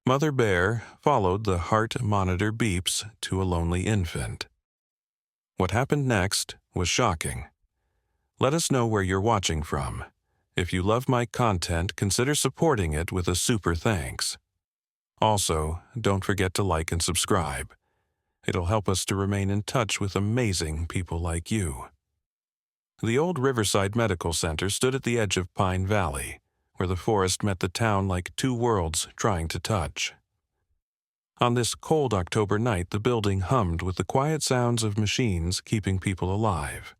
Mother Bear followed the heart monitor beeps to a lonely infant. What happened next was shocking. Let us know where you're watching from. If you love my content, consider supporting it with a super thanks. Also, don't forget to like and subscribe. It'll help us to remain in touch with amazing people like you. The old Riverside Medical Center stood at the edge of Pine Valley, where the forest met the town like two worlds trying to touch. On this cold October night, the building hummed with the quiet sounds of machines keeping people alive.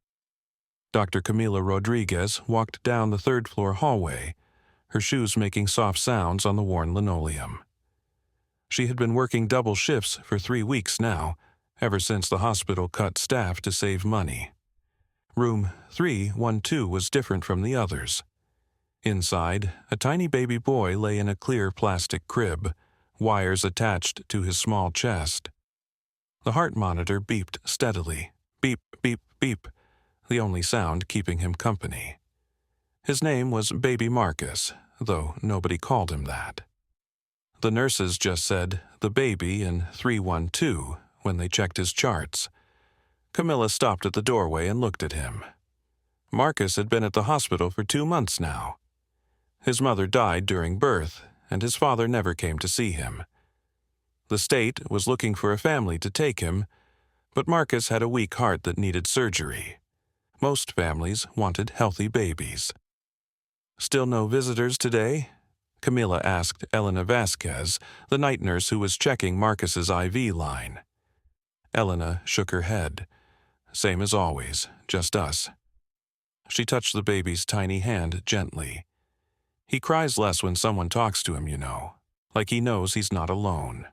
Dr. Camila Rodriguez walked down the third-floor hallway, her shoes making soft sounds on the worn linoleum. She had been working double shifts for 3 weeks now, ever since the hospital cut staff to save money. Room 312 was different from the others. Inside, a tiny baby boy lay in a clear plastic crib, wires attached to his small chest. The heart monitor beeped steadily. Beep, beep, beep, the only sound keeping him company. His name was Baby Marcus, though nobody called him that. The nurses just said, "the baby" in 312 when they checked his charts. Camilla stopped at the doorway and looked at him. Marcus had been at the hospital for 2 months now. His mother died during birth, and his father never came to see him. The state was looking for a family to take him, but Marcus had a weak heart that needed surgery. Most families wanted healthy babies. "Still no visitors today?" Camilla asked Elena Vasquez, the night nurse who was checking Marcus's IV line. Elena shook her head. "Same as always, just us." She touched the baby's tiny hand gently. "He cries less when someone talks to him, you know, like he knows he's not alone."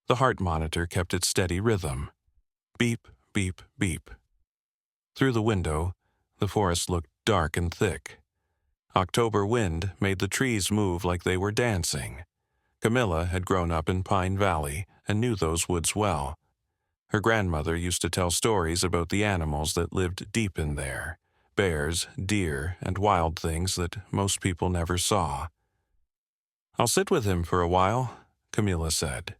The heart monitor kept its steady rhythm. Beep, beep, beep. Through the window, the forest looked dark and thick. October wind made the trees move like they were dancing. Camilla had grown up in Pine Valley and knew those woods well. Her grandmother used to tell stories about the animals that lived deep in there, bears, deer, and wild things that most people never saw. "I'll sit with him for a while," Camilla said.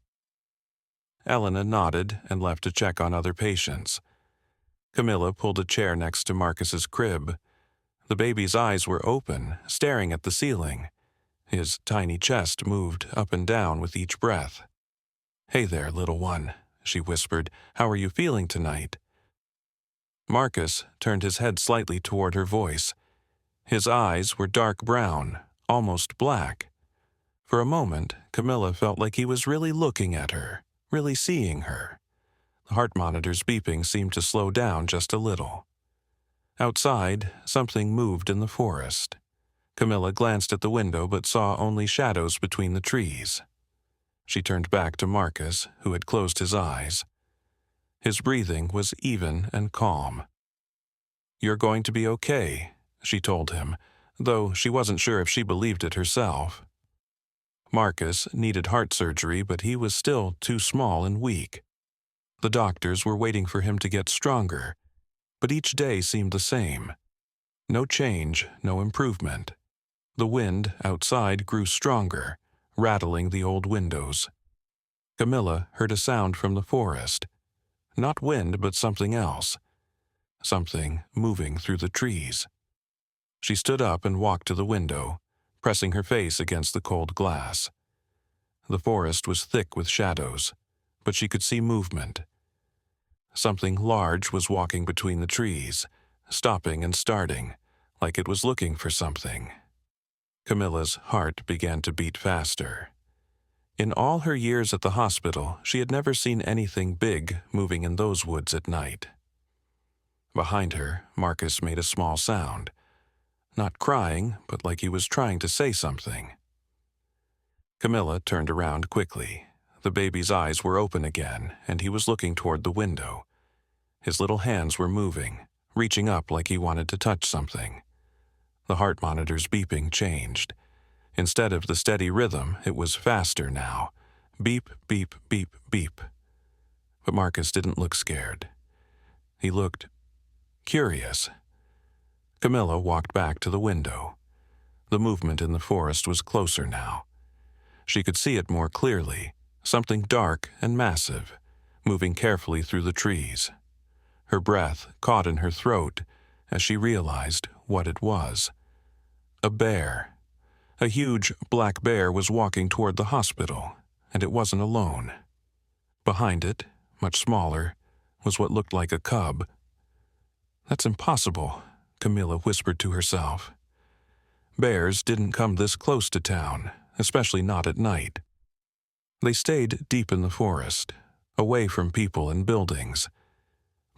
Elena nodded and left to check on other patients. Camilla pulled a chair next to Marcus's crib. The baby's eyes were open, staring at the ceiling. His tiny chest moved up and down with each breath. "Hey there, little one," she whispered. "How are you feeling tonight?" Marcus turned his head slightly toward her voice. His eyes were dark brown, almost black. For a moment, Camilla felt like he was really looking at her, really seeing her. The heart monitor's beeping seemed to slow down just a little. Outside, something moved in the forest. Camilla glanced at the window but saw only shadows between the trees. She turned back to Marcus, who had closed his eyes. His breathing was even and calm. "You're going to be okay," she told him, though she wasn't sure if she believed it herself. Marcus needed heart surgery, but he was still too small and weak. The doctors were waiting for him to get stronger, but each day seemed the same. No change, no improvement. The wind outside grew stronger, rattling the old windows. Camilla heard a sound from the forest. Not wind, but something else. Something moving through the trees. She stood up and walked to the window, pressing her face against the cold glass. The forest was thick with shadows, but she could see movement. Something large was walking between the trees, stopping and starting, like it was looking for something. Camilla's heart began to beat faster. In all her years at the hospital, she had never seen anything big moving in those woods at night. Behind her, Marcus made a small sound. Not crying, but like he was trying to say something. Camilla turned around quickly. The baby's eyes were open again, and he was looking toward the window. His little hands were moving, reaching up like he wanted to touch something. The heart monitor's beeping changed. Instead of the steady rhythm, it was faster now. Beep, beep, beep, beep. But Marcus didn't look scared. He looked curious. Camilla walked back to the window. The movement in the forest was closer now. She could see it more clearly, something dark and massive, moving carefully through the trees. Her breath caught in her throat as she realized what it was. A bear. A huge black bear was walking toward the hospital, and it wasn't alone. Behind it, much smaller, was what looked like a cub. "That's impossible," Camilla whispered to herself. Bears didn't come this close to town, especially not at night. They stayed deep in the forest, away from people and buildings.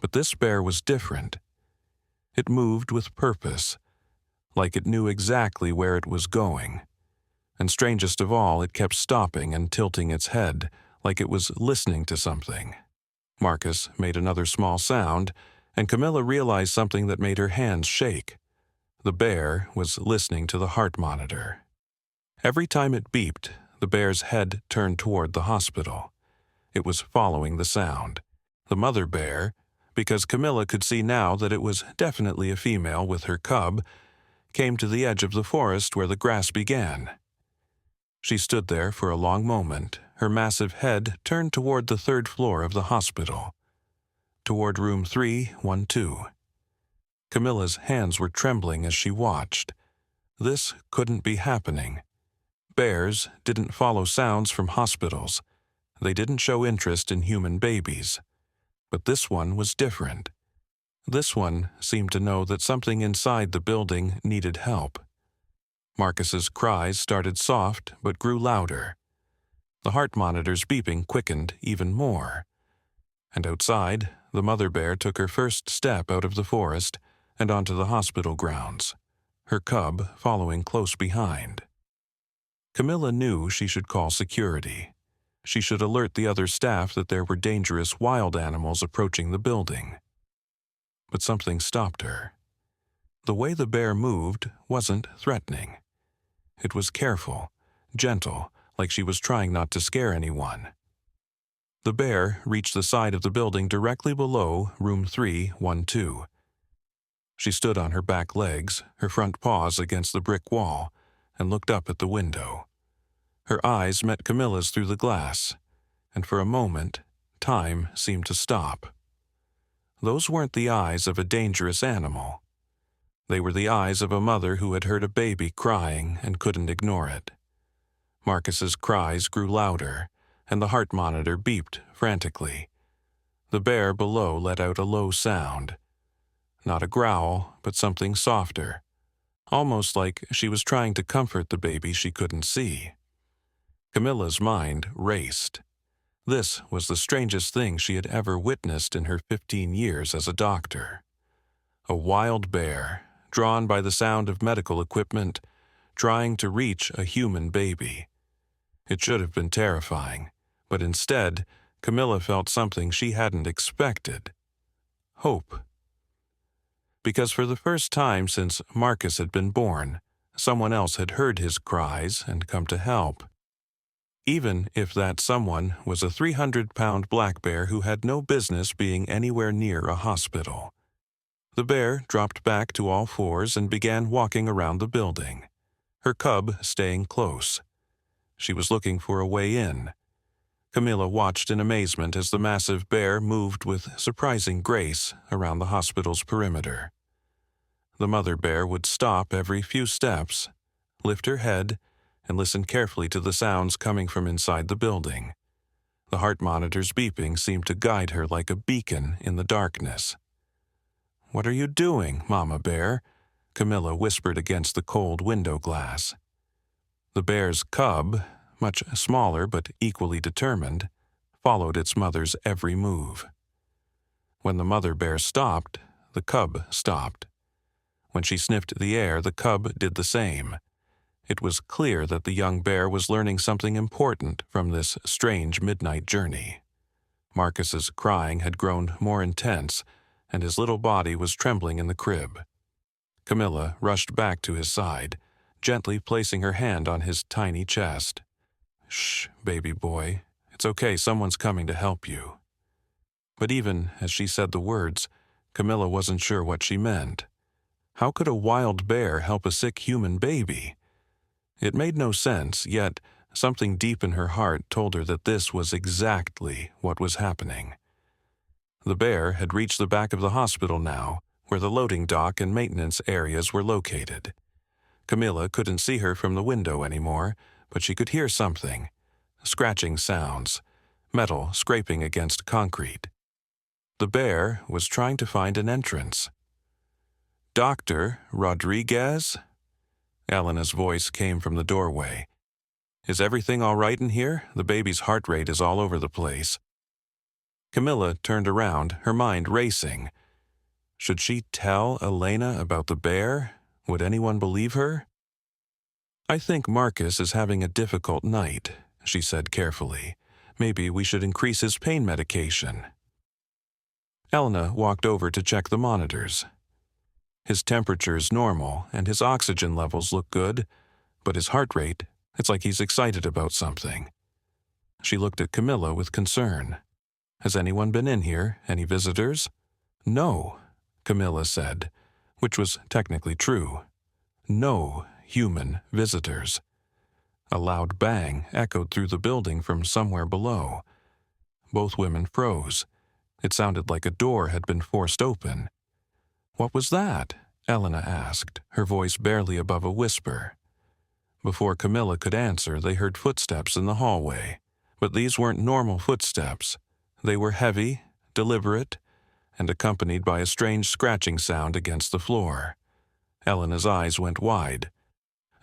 But this bear was different. It moved with purpose, like it knew exactly where it was going. And strangest of all, it kept stopping and tilting its head, like it was listening to something. Marcus made another small sound, and Camilla realized something that made her hands shake. The bear was listening to the heart monitor. Every time it beeped, the bear's head turned toward the hospital. It was following the sound. The mother bear, because Camilla could see now that it was definitely a female with her cub, came to the edge of the forest where the grass began. She stood there for a long moment, her massive head turned toward the third floor of the hospital, toward room 312. Camilla's hands were trembling as she watched. This couldn't be happening. Bears didn't follow sounds from hospitals. They didn't show interest in human babies. But this one was different. This one seemed to know that something inside the building needed help. Marcus's cries started soft but grew louder. The heart monitor's beeping quickened even more. And outside, the mother bear took her first step out of the forest and onto the hospital grounds, her cub following close behind. Camilla knew she should call security. She should alert the other staff that there were dangerous wild animals approaching the building. But something stopped her. The way the bear moved wasn't threatening. It was careful, gentle, like she was trying not to scare anyone. The bear reached the side of the building directly below room 312. She stood on her back legs, her front paws against the brick wall, and looked up at the window. Her eyes met Camilla's through the glass, and for a moment, time seemed to stop. Those weren't the eyes of a dangerous animal. They were the eyes of a mother who had heard a baby crying and couldn't ignore it. Marcus's cries grew louder, and the heart monitor beeped frantically. The bear below let out a low sound. Not a growl, but something softer, almost like she was trying to comfort the baby she couldn't see. Camilla's mind raced. This was the strangest thing she had ever witnessed in her 15 years as a doctor. A wild bear, drawn by the sound of medical equipment, trying to reach a human baby. It should have been terrifying, but instead, Camilla felt something she hadn't expected. Hope. Because for the first time since Marcus had been born, someone else had heard his cries and come to help. Even if that someone was a 300-pound black bear who had no business being anywhere near a hospital. The bear dropped back to all fours and began walking around the building, her cub staying close. She was looking for a way in. Camilla watched in amazement as the massive bear moved with surprising grace around the hospital's perimeter. The mother bear would stop every few steps, lift her head, and listen carefully to the sounds coming from inside the building. The heart monitor's beeping seemed to guide her like a beacon in the darkness. "What are you doing, Mama Bear?" Camilla whispered against the cold window glass. The bear's cub, much smaller but equally determined, followed its mother's every move. When the mother bear stopped, the cub stopped. When she sniffed the air, the cub did the same. It was clear that the young bear was learning something important from this strange midnight journey. Marcus's crying had grown more intense, and his little body was trembling in the crib. Camilla rushed back to his side, gently placing her hand on his tiny chest. "Shh, baby boy. It's okay, someone's coming to help you." But even as she said the words, Camilla wasn't sure what she meant. How could a wild bear help a sick human baby? It made no sense, yet Something deep in her heart told her that this was exactly what was happening. The bear had reached the back of the hospital now, where the loading dock and maintenance areas were located. Camilla couldn't see her from the window anymore, but she could hear something. Scratching sounds, metal scraping against concrete. The bear was trying to find an entrance. "Dr. Rodriguez?" Elena's voice came from the doorway. "Is everything all right in here? The baby's heart rate is all over the place." Camilla turned around, her mind racing. Should she tell Elena about the bear? Would anyone believe her? "I think Marcus is having a difficult night," she said carefully. "Maybe we should increase his pain medication." Elena walked over to check the monitors. His temperature's normal and his oxygen levels look good, but his heart rate, it's like he's excited about something. She looked at Camilla with concern. "Has anyone been in here? Any visitors?" "No," Camilla said, which was technically true. No human visitors. A loud bang echoed through the building from somewhere below. Both women froze. It sounded like a door had been forced open. "What was that?" Elena asked, her voice barely above a whisper. Before Camilla could answer, they heard footsteps in the hallway. But these weren't normal footsteps. They were heavy, deliberate, and accompanied by a strange scratching sound against the floor. Elena's eyes went wide.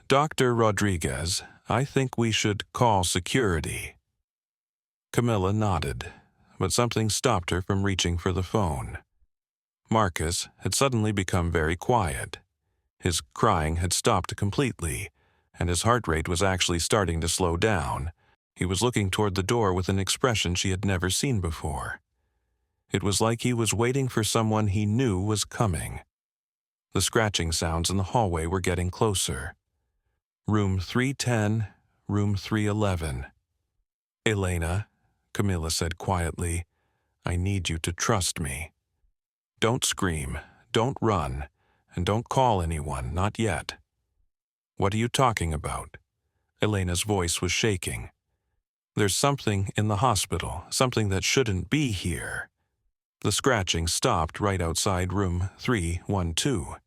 "Dr. Rodriguez, I think we should call security." Camilla nodded, but something stopped her from reaching for the phone. Marcus had suddenly become very quiet. His crying had stopped completely, and his heart rate was actually starting to slow down. He was looking toward the door with an expression she had never seen before. It was like he was waiting for someone he knew was coming. The scratching sounds in the hallway were getting closer. Room 310, room 311. "Elena," Camilla said quietly, "I need you to trust me. Don't scream, don't run, and don't call anyone, not yet." "What are you talking about?" Elena's voice was shaking. "There's something in the hospital, something that shouldn't be here." The scratching stopped right outside room 312.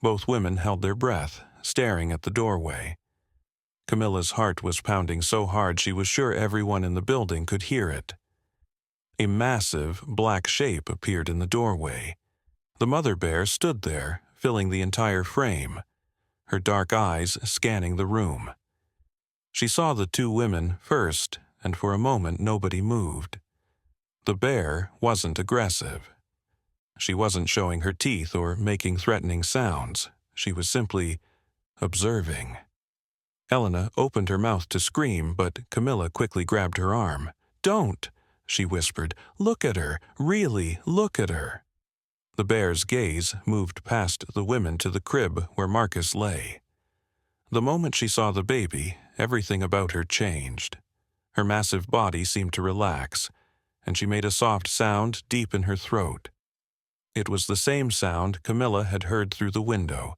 Both women held their breath, staring at the doorway. Camilla's heart was pounding so hard she was sure everyone in the building could hear it. A massive black shape appeared in the doorway. The mother bear stood there, filling the entire frame, her dark eyes scanning the room. She saw the two women first, and for a moment nobody moved. The bear wasn't aggressive. She wasn't showing her teeth or making threatening sounds. She was simply observing. Elena opened her mouth to scream, but Camilla quickly grabbed her arm. "Don't," she whispered. "Look at her. Really, look at her." The bear's gaze moved past the women to the crib where Marcus lay. The moment she saw the baby, everything about her changed. Her massive body seemed to relax, and she made a soft sound deep in her throat. It was the same sound Camilla had heard through the window,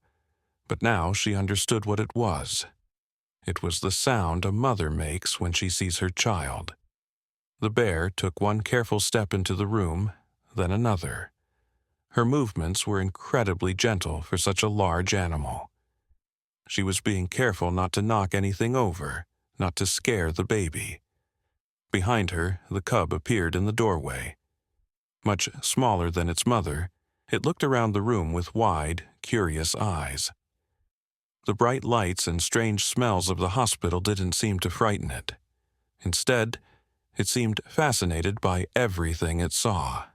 but now she understood what it was. It was the sound a mother makes when she sees her child. The bear took one careful step into the room, then another. Her movements were incredibly gentle for such a large animal. She was being careful not to knock anything over, not to scare the baby. Behind her, the cub appeared in the doorway. Much smaller than its mother, it looked around the room with wide, curious eyes. The bright lights and strange smells of the hospital didn't seem to frighten it. Instead, it seemed fascinated by everything it saw.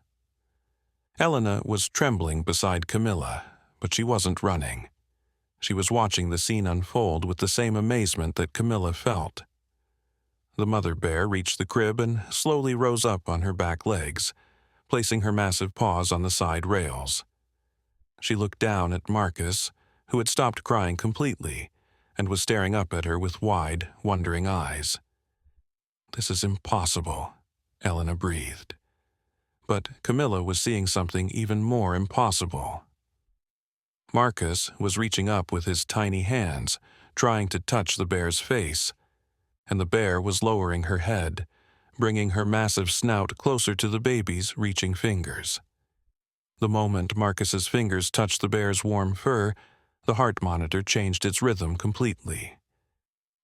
Elena was trembling beside Camilla, but she wasn't running. She was watching the scene unfold with the same amazement that Camilla felt. The mother bear reached the crib and slowly rose up on her back legs, placing her massive paws on the side rails. She looked down at Marcus, who had stopped crying completely, and was staring up at her with wide, wondering eyes. "This is impossible," Elena breathed. But Camilla was seeing something even more impossible. Marcus was reaching up with his tiny hands, trying to touch the bear's face. and the bear was lowering her head, bringing her massive snout closer to the baby's reaching fingers. The moment Marcus's fingers touched the bear's warm fur, the heart monitor changed its rhythm completely.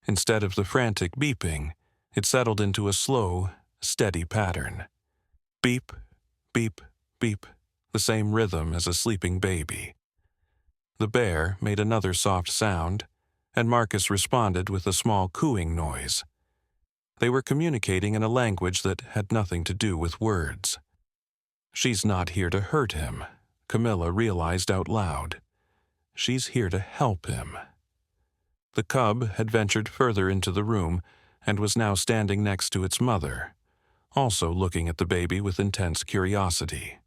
Instead of the frantic beeping, it settled into a slow, steady pattern. Beep, beep, beep, the same rhythm as a sleeping baby. The bear made another soft sound, and Marcus responded with a small cooing noise. They were communicating in a language that had nothing to do with words. She's not here to hurt him, Camilla realized out loud. She's here to help him. The cub had ventured further into the room and was now standing next to its mother, also looking at the baby with intense curiosity.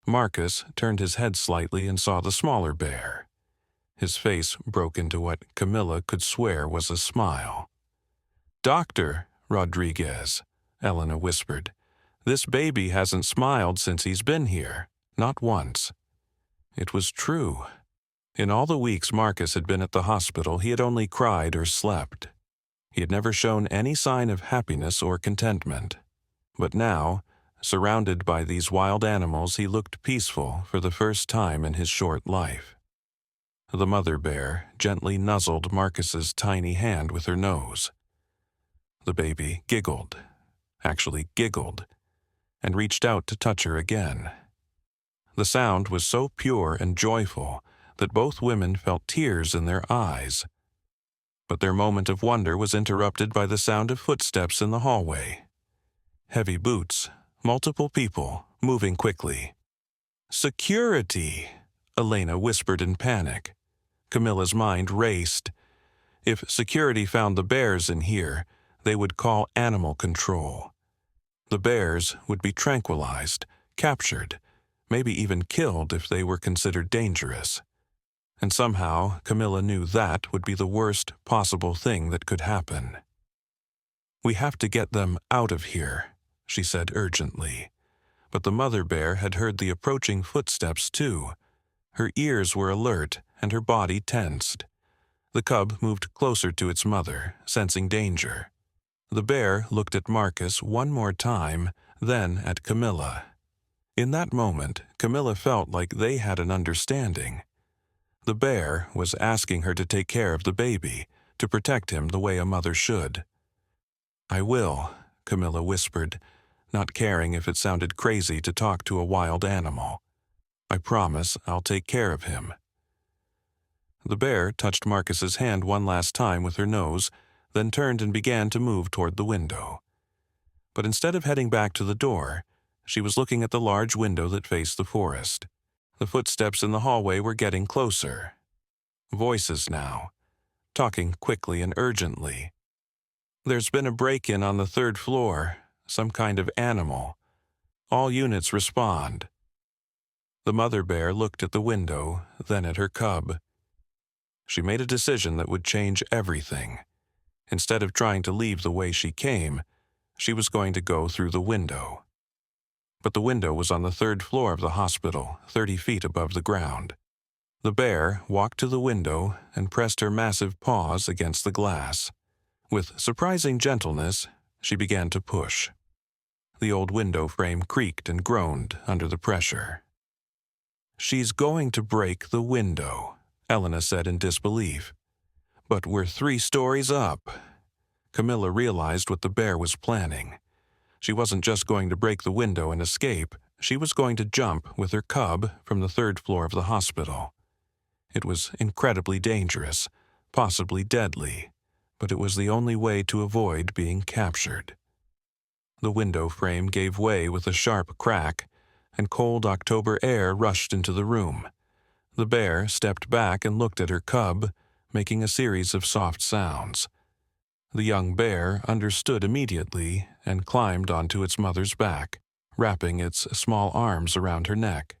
Marcus turned his head slightly and saw the smaller bear. His face broke into what Camilla could swear was a smile. "Doctor Rodriguez," Elena whispered, "this baby hasn't smiled since he's been here, not once." It was true. In all the weeks Marcus had been at the hospital, he had only cried or slept. He had never shown any sign of happiness or contentment. But now, surrounded by these wild animals, he looked peaceful for the first time in his short life. The mother bear gently nuzzled Marcus's tiny hand with her nose. The baby giggled, and reached out to touch her again. The sound was so pure and joyful that both women felt tears in their eyes. But their moment of wonder was interrupted by the sound of footsteps in the hallway. Heavy boots, multiple people, moving quickly. "Security!" Elena whispered in panic. Camilla's mind raced. If security found the bears in here, they would call animal control. The bears would be tranquilized, captured, maybe even killed if they were considered dangerous. And somehow Camilla knew that would be the worst possible thing that could happen. "We have to get them out of here," she said urgently. But the mother bear had heard the approaching footsteps too. Her ears were alert and her body tensed. The cub moved closer to its mother, sensing danger. The bear looked at Marcus one more time, then at Camilla. In that moment, Camilla felt like they had an understanding. The bear was asking her to take care of the baby, to protect him the way a mother should. "I will," Camilla whispered, not caring if it sounded crazy to talk to a wild animal. "I promise I'll take care of him." The bear touched Marcus's hand one last time with her nose, then turned and began to move toward the window. But instead of heading back to the door, she was looking at the large window that faced the forest. The footsteps in the hallway were getting closer. Voices now, talking quickly and urgently. "There's been a break-in on the 3rd floor, some kind of animal. All units respond." The mother bear looked at the window, then at her cub. She made a decision that would change everything. Instead of trying to leave the way she came, she was going to go through the window. But the window was on the 3rd floor of the hospital, 30 feet above the ground. The bear walked to the window and pressed her massive paws against the glass. With surprising gentleness, she began to push. The old window frame creaked and groaned under the pressure. "She's going to break the window," Elena said in disbelief. "But we're 3 stories up." Camilla realized what the bear was planning. She wasn't just going to break the window and escape. She was going to jump with her cub from the 3rd floor of the hospital. It was incredibly dangerous, possibly deadly, but it was the only way to avoid being captured. The window frame gave way with a sharp crack, and cold October air rushed into the room. The bear stepped back and looked at her cub, making a series of soft sounds. The young bear understood immediately and climbed onto its mother's back, wrapping its small arms around her neck.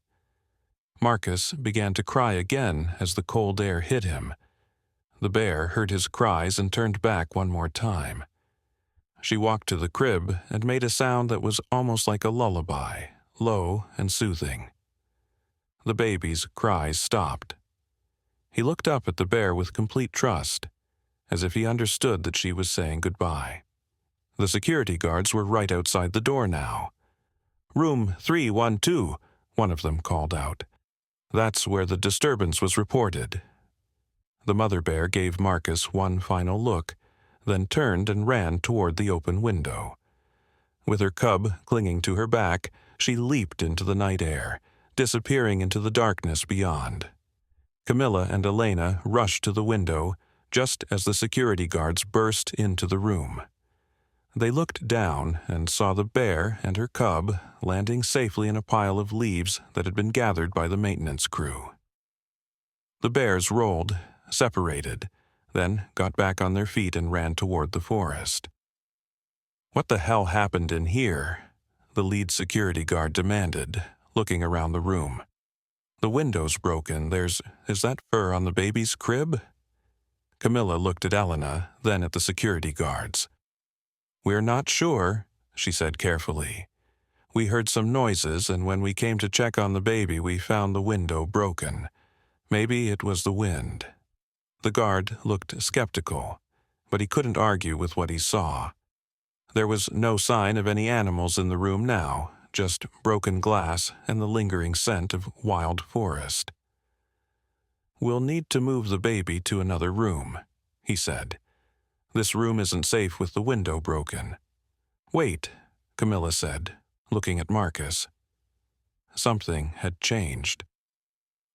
Marcus began to cry again as the cold air hit him. The bear heard his cries and turned back one more time. She walked to the crib and made a sound that was almost like a lullaby, low and soothing. The baby's cries stopped. He looked up at the bear with complete trust, as if he understood that she was saying goodbye. The security guards were right outside the door now. "Room 312, one of them called out. "That's where the disturbance was reported." The mother bear gave Marcus one final look, then turned and ran toward the open window. With her cub clinging to her back, she leaped into the night air, disappearing into the darkness beyond. Camilla and Elena rushed to the window just as the security guards burst into the room. They looked down and saw the bear and her cub landing safely in a pile of leaves that had been gathered by the maintenance crew. The bears rolled, separated, then got back on their feet and ran toward the forest. "What the hell happened in here?" the lead security guard demanded, looking around the room. "The window's broken. Is that fur on the baby's crib?" Camilla looked at Elena, then at the security guards. "We're not sure," she said carefully. "We heard some noises, and when we came to check on the baby, we found the window broken. Maybe it was the wind." The guard looked skeptical, but he couldn't argue with what he saw. There was no sign of any animals in the room now, just broken glass and the lingering scent of wild forest. "We'll need to move the baby to another room," he said. "This room isn't safe with the window broken." "Wait," Camilla said, looking at Marcus. Something had changed.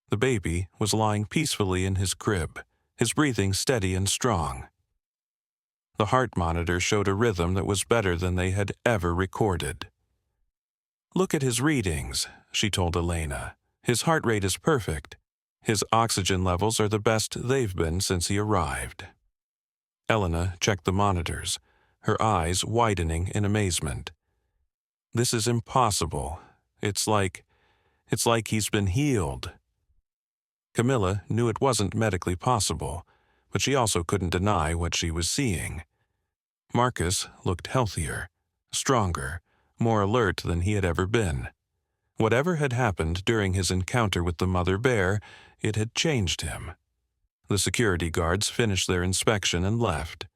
The baby was lying peacefully in his crib, his breathing steady and strong. The heart monitor showed a rhythm that was better than they had ever recorded. "Look at his readings," she told Elena. "His heart rate is perfect. His oxygen levels are the best they've been since he arrived." Elena checked the monitors, her eyes widening in amazement. "This is impossible. It's like he's been healed." Camilla knew it wasn't medically possible, but she also couldn't deny what she was seeing. Marcus looked healthier, stronger, more alert than he had ever been. Whatever had happened during his encounter with the mother bear, it had changed him. The security guards finished their inspection and left,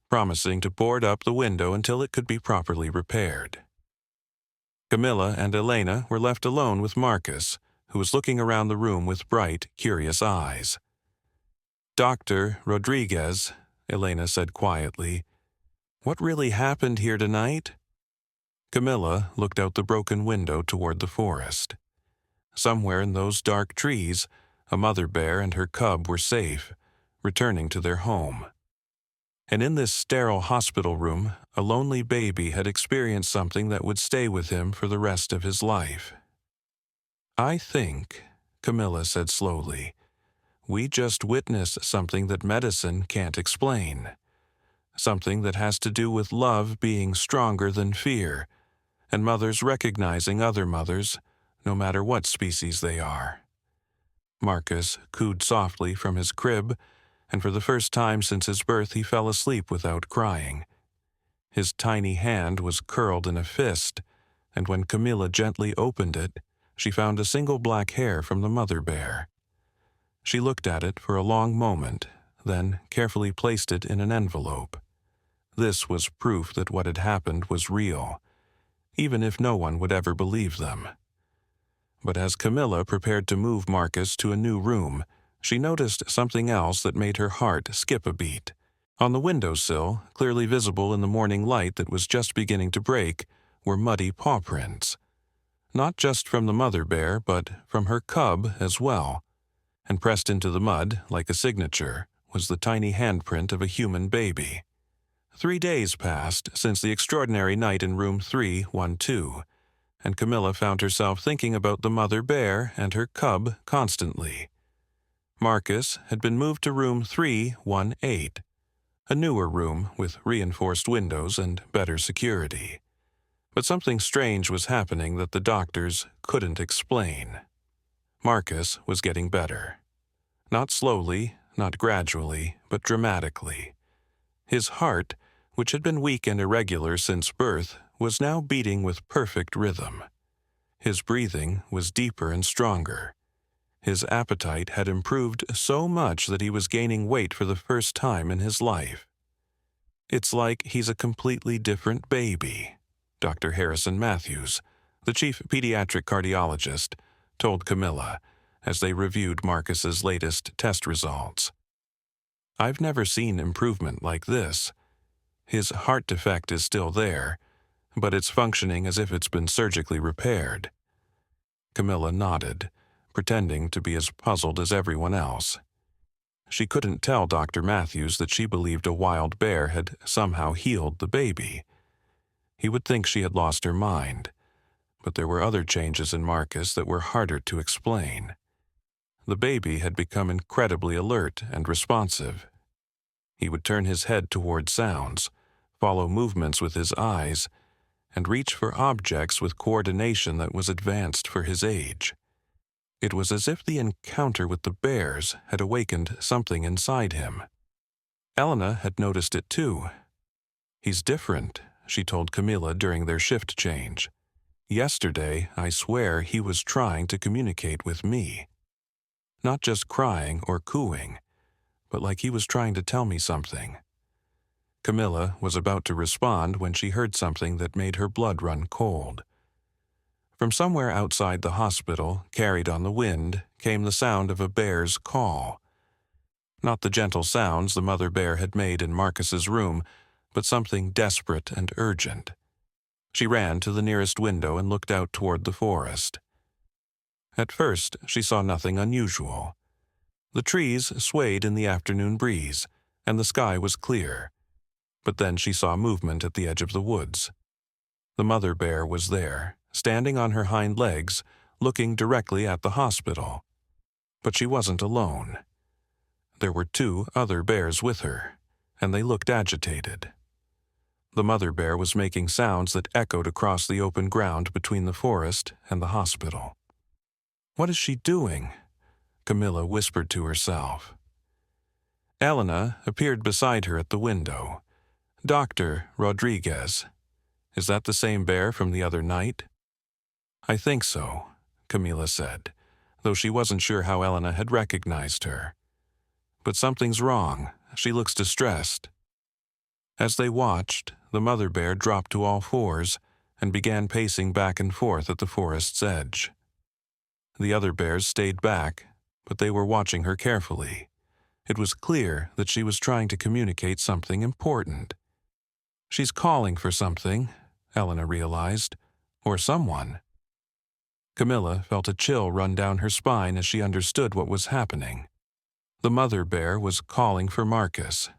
promising to board up the window until it could be properly repaired. Camilla and Elena were left alone with Marcus, who was looking around the room with bright, curious eyes. "Dr. Rodriguez," Elena said quietly, "what really happened here tonight?" Camilla looked out the broken window toward the forest. Somewhere in those dark trees, a mother bear and her cub were safe, returning to their home. And in this sterile hospital room, a lonely baby had experienced something that would stay with him for the rest of his life. "I think," Camilla said slowly, "we just witnessed something that medicine can't explain. Something that has to do with love being stronger than fear, and mothers recognizing other mothers, no matter what species they are." Marcus cooed softly from his crib, and for the first time since his birth he fell asleep without crying. His tiny hand was curled in a fist, and when Camilla gently opened it, she found a single black hair from the mother bear. She looked at it for a long moment, then carefully placed it in an envelope. This was proof that what had happened was real, even if no one would ever believe them. But as Camilla prepared to move Marcus to a new room, she noticed something else that made her heart skip a beat. On the windowsill, clearly visible in the morning light that was just beginning to break, were muddy paw prints. Not just from the mother bear, but from her cub as well. And pressed into the mud, like a signature, was the tiny handprint of a human baby. 3 days passed since the extraordinary night in room 312, and Camilla found herself thinking about the mother bear and her cub constantly. Marcus had been moved to room 318, a newer room with reinforced windows and better security. But something strange was happening that the doctors couldn't explain. Marcus was getting better. Not slowly, not gradually, but dramatically. His heart, which had been weak and irregular since birth, was now beating with perfect rhythm. His breathing was deeper and stronger. His appetite had improved so much that he was gaining weight for the first time in his life. "It's like he's a completely different baby," Dr. Harrison Matthews, the chief pediatric cardiologist, told Camilla as they reviewed Marcus's latest test results. "I've never seen improvement like this. His heart defect is still there, but it's functioning as if it's been surgically repaired." Camilla nodded, pretending to be as puzzled as everyone else. She couldn't tell Dr. Matthews that she believed a wild bear had somehow healed the baby. He would think she had lost her mind, but there were other changes in Marcus that were harder to explain. The baby had become incredibly alert and responsive. He would turn his head toward sounds, follow movements with his eyes, and reach for objects with coordination that was advanced for his age. It was as if the encounter with the bears had awakened something inside him. Elena had noticed it too. "He's different," she told Camilla during their shift change. "Yesterday, I swear he was trying to communicate with me. Not just crying or cooing, but like he was trying to tell me something." Camilla was about to respond when she heard something that made her blood run cold. From somewhere outside the hospital, carried on the wind, came the sound of a bear's call. Not the gentle sounds the mother bear had made in Marcus's room, but something desperate and urgent. She ran to the nearest window and looked out toward the forest. At first, she saw nothing unusual. The trees swayed in the afternoon breeze, and the sky was clear. But then she saw movement at the edge of the woods. The mother bear was there, standing on her hind legs, looking directly at the hospital. But she wasn't alone. There were 2 other bears with her, and they looked agitated. The mother bear was making sounds that echoed across the open ground between the forest and the hospital. "What is she doing?" Camilla whispered to herself. Elena appeared beside her at the window. "Dr. Rodriguez. Is that the same bear from the other night?" "I think so," Camilla said, though she wasn't sure how Elena had recognized her. "But something's wrong. She looks distressed." As they watched, the mother bear dropped to all fours and began pacing back and forth at the forest's edge. The other bears stayed back, but they were watching her carefully. It was clear that she was trying to communicate something important. "She's calling for something," Elena realized, "or someone." Camilla felt a chill run down her spine as she understood what was happening. The mother bear was calling for Marcus.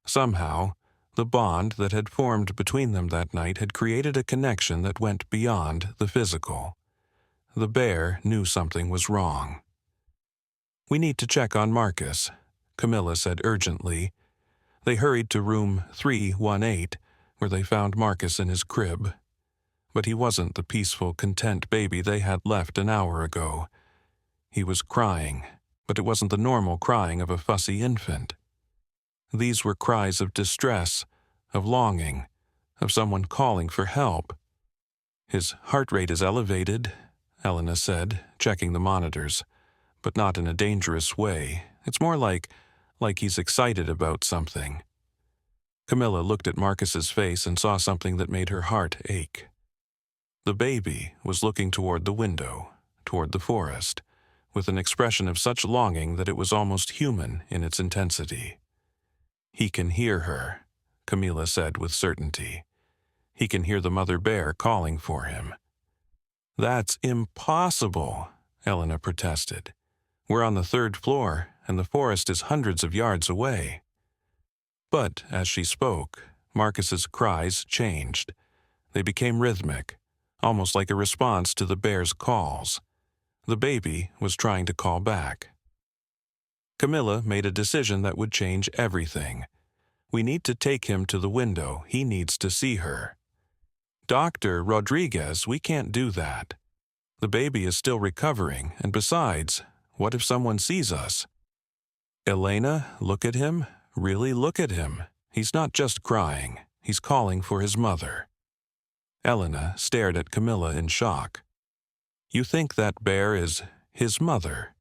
Somehow, the bond that had formed between them that night had created a connection that went beyond the physical. The bear knew something was wrong. "We need to check on Marcus," Camilla said urgently. They hurried to room 318, where they found Marcus in his crib. But he wasn't the peaceful, content baby they had left an hour ago. He was crying, but it wasn't the normal crying of a fussy infant. These were cries of distress, of longing, of someone calling for help. "His heart rate is elevated," Elena said, checking the monitors, "but not in a dangerous way. It's more like he's excited about something." Camilla looked at Marcus's face and saw something that made her heart ache. The baby was looking toward the window, toward the forest, with an expression of such longing that it was almost human in its intensity. "He can hear her," Camilla said with certainty. "He can hear the mother bear calling for him." "That's impossible," Elena protested. "We're on the 3rd floor, and the forest is hundreds of yards away." But as she spoke, Marcus's cries changed. They became rhythmic, almost like a response to the bear's calls. The baby was trying to call back. Camilla made a decision that would change everything. "We need to take him to the window. He needs to see her." "Dr. Rodriguez, we can't do that. The baby is still recovering, and besides, what if someone sees us?" "Elena, look at him. Really look at him. He's not just crying. He's calling for his mother." Elena stared at Camilla in shock. "You think that bear is his mother?"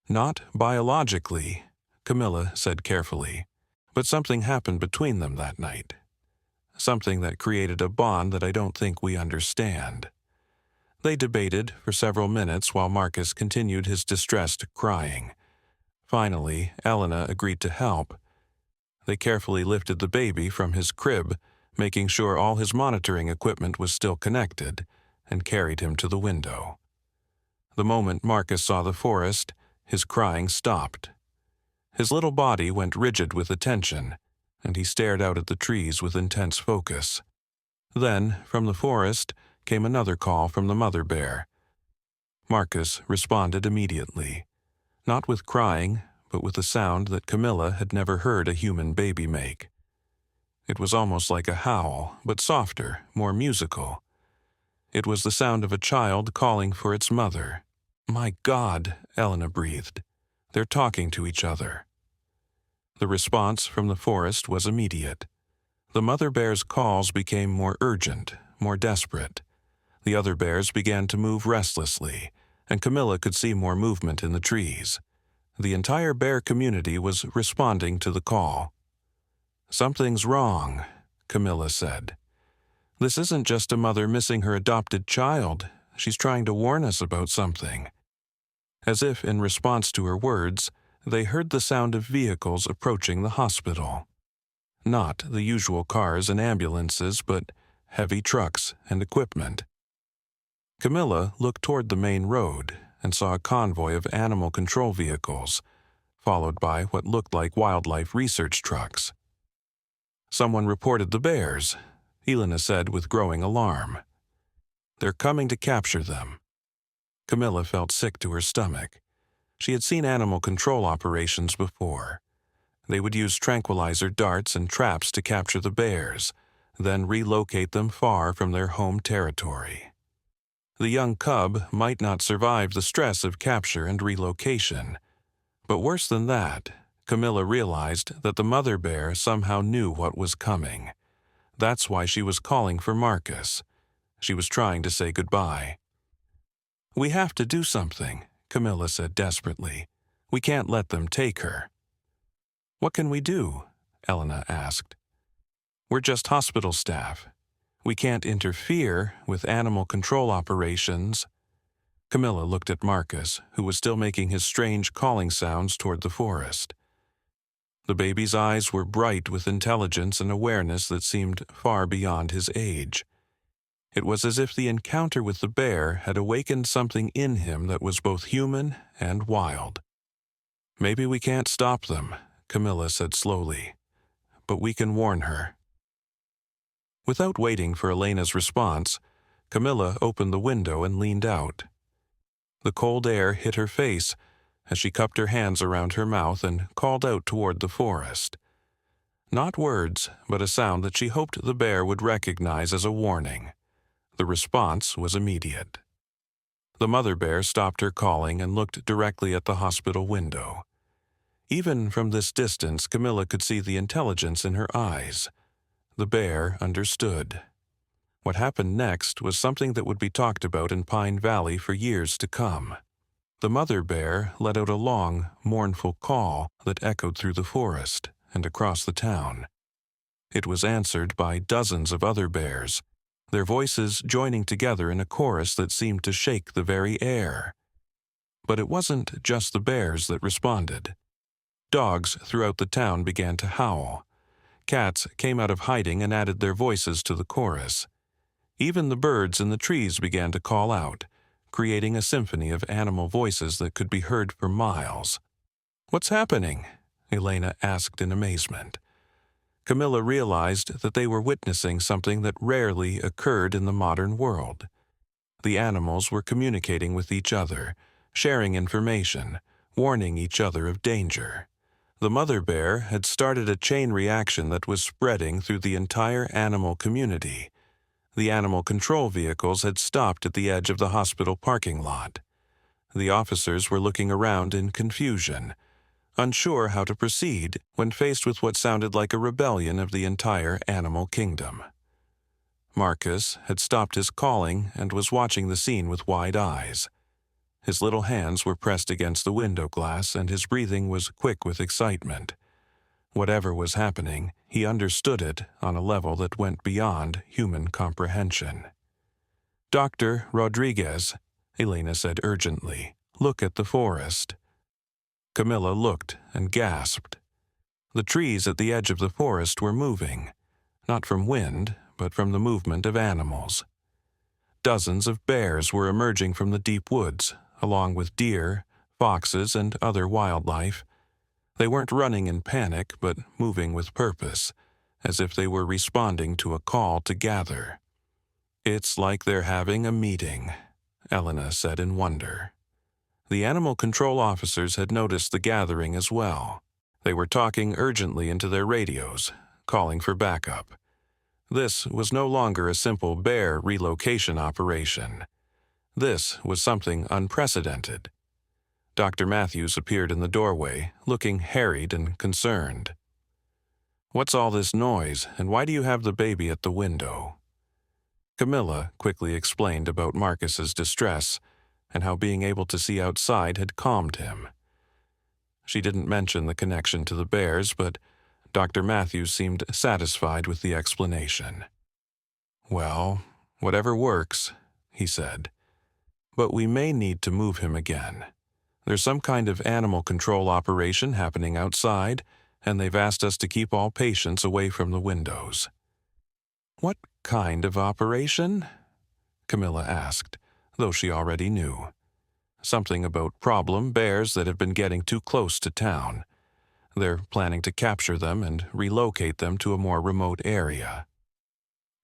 Not biologically, Camilla said carefully, but something happened between them that night. Something that created a bond that I don't think we understand. They debated for several minutes while Marcus continued his distressed crying. Finally, Elena agreed to help. They carefully lifted the baby from his crib, making sure all his monitoring equipment was still connected, and carried him to the window. The moment Marcus saw the forest, his crying stopped. His little body went rigid with attention, and he stared out at the trees with intense focus. Then, from the forest, came another call from the mother bear. Marcus responded immediately, not with crying, but with a sound that Camilla had never heard a human baby make. It was almost like a howl, but softer, more musical. It was the sound of a child calling for its mother. "My God," Elena breathed. "They're talking to each other." The response from the forest was immediate. The mother bear's calls became more urgent, more desperate. The other bears began to move restlessly, and Camilla could see more movement in the trees. The entire bear community was responding to the call. "Something's wrong," Camilla said. "This isn't just a mother missing her adopted child. She's trying to warn us about something." As if in response to her words, they heard the sound of vehicles approaching the hospital. Not the usual cars and ambulances, but heavy trucks and equipment. Camilla looked toward the main road and saw a convoy of animal control vehicles, followed by what looked like wildlife research trucks. "Someone reported the bears," Elena said with growing alarm. "They're coming to capture them." Camilla felt sick to her stomach. She had seen animal control operations before. They would use tranquilizer darts and traps to capture the bears, then relocate them far from their home territory. The young cub might not survive the stress of capture and relocation. But worse than that, Camilla realized that the mother bear somehow knew what was coming. That's why she was calling for Marcus. She was trying to say goodbye. "We have to do something," Camilla said desperately. "We can't let them take her." "What can we do?" Elena asked. "We're just hospital staff. We can't interfere with animal control operations." Camilla looked at Marcus, who was still making his strange calling sounds toward the forest. The baby's eyes were bright with intelligence and awareness that seemed far beyond his age. It was as if the encounter with the bear had awakened something in him that was both human and wild. "Maybe we can't stop them," Camilla said slowly, "but we can warn her." Without waiting for Elena's response, Camilla opened the window and leaned out. The cold air hit her face as she cupped her hands around her mouth and called out toward the forest. Not words, but a sound that she hoped the bear would recognize as a warning. The response was immediate. The mother bear stopped her calling and looked directly at the hospital window. Even from this distance, Camilla could see the intelligence in her eyes. The bear understood. What happened next was something that would be talked about in Pine Valley for years to come. The mother bear let out a long, mournful call that echoed through the forest and across the town. It was answered by dozens of other bears, their voices joining together in a chorus that seemed to shake the very air. But it wasn't just the bears that responded. Dogs throughout the town began to howl. Cats came out of hiding and added their voices to the chorus. Even the birds in the trees began to call out, creating a symphony of animal voices that could be heard for miles. "What's happening?" Elena asked in amazement. Camilla realized that they were witnessing something that rarely occurred in the modern world. The animals were communicating with each other, sharing information, warning each other of danger. The mother bear had started a chain reaction that was spreading through the entire animal community. The animal control vehicles had stopped at the edge of the hospital parking lot. The officers were looking around in confusion, unsure how to proceed when faced with what sounded like a rebellion of the entire animal kingdom. Marcus had stopped his calling and was watching the scene with wide eyes. His little hands were pressed against the window glass, and his breathing was quick with excitement. Whatever was happening, he understood it on a level that went beyond human comprehension. "Dr. Rodriguez," Elena said urgently, "look at the forest." Camilla looked and gasped. The trees at the edge of the forest were moving, not from wind, but from the movement of animals. Dozens of bears were emerging from the deep woods, along with deer, foxes, and other wildlife. They weren't running in panic, but moving with purpose, as if they were responding to a call to gather. "It's like they're having a meeting," Elena said in wonder. The animal control officers had noticed the gathering as well. They were talking urgently into their radios, calling for backup. This was no longer a simple bear relocation operation. This was something unprecedented. Dr. Matthews appeared in the doorway, looking harried and concerned. "What's all this noise, and why do you have the baby at the window?" Camilla quickly explained about Marcus's distress and how being able to see outside had calmed him. She didn't mention the connection to the bears, but Dr. Matthews seemed satisfied with the explanation. "Well, whatever works," he said. "But we may need to move him again. There's some kind of animal control operation happening outside, and they've asked us to keep all patients away from the windows." "What kind of operation?" Camilla asked, though she already knew. Something about problem bears that have been getting too close to town. They're planning to capture them and relocate them to a more remote area.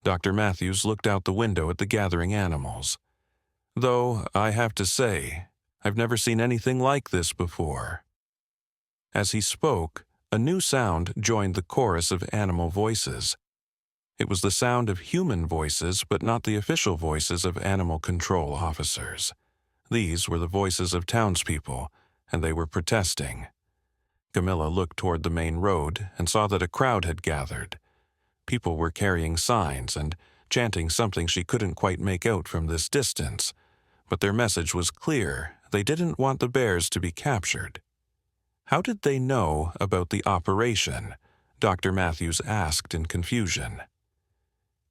Dr. Matthews looked out the window at the gathering animals. "Though, I have to say, I've never seen anything like this before." As he spoke, a new sound joined the chorus of animal voices. It was the sound of human voices, but not the official voices of animal control officers. These were the voices of townspeople, and they were protesting. Camilla looked toward the main road and saw that a crowd had gathered. People were carrying signs and chanting something she couldn't quite make out from this distance, but their message was clear. They didn't want the bears to be captured. "How did they know about the operation?" Dr. Matthews asked in confusion.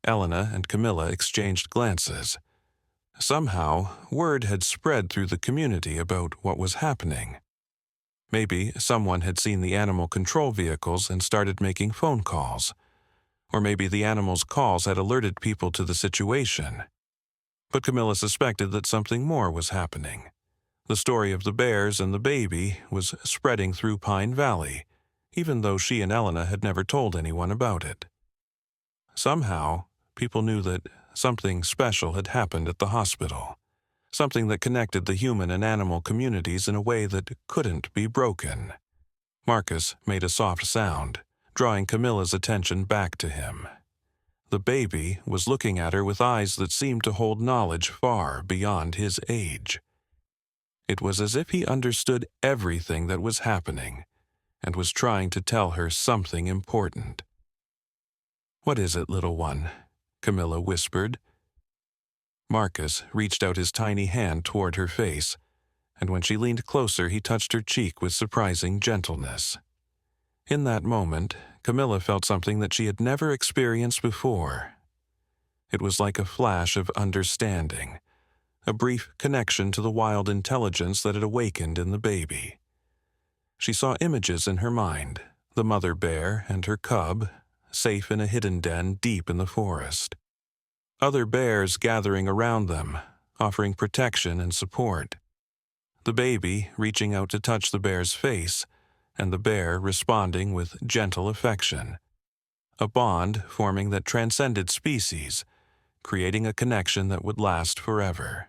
Elena and Camilla exchanged glances. Somehow, word had spread through the community about what was happening. Maybe someone had seen the animal control vehicles and started making phone calls. Or maybe the animals' calls had alerted people to the situation. But Camilla suspected that something more was happening. The story of the bears and the baby was spreading through Pine Valley, even though she and Elena had never told anyone about it. Somehow, people knew that something special had happened at the hospital, something that connected the human and animal communities in a way that couldn't be broken. Marcus made a soft sound, drawing Camilla's attention back to him. The baby was looking at her with eyes that seemed to hold knowledge far beyond his age. It was as if he understood everything that was happening and was trying to tell her something important. "What is it, little one?" Camilla whispered. Marcus reached out his tiny hand toward her face, and when she leaned closer, he touched her cheek with surprising gentleness. In that moment, Camilla felt something that she had never experienced before. It was like a flash of understanding, a brief connection to the wild intelligence that had awakened in the baby. She saw images in her mind, the mother bear and her cub, safe in a hidden den deep in the forest. Other bears gathering around them, offering protection and support. The baby reaching out to touch the bear's face, and the bear responding with gentle affection. A bond forming that transcended species, creating a connection that would last forever.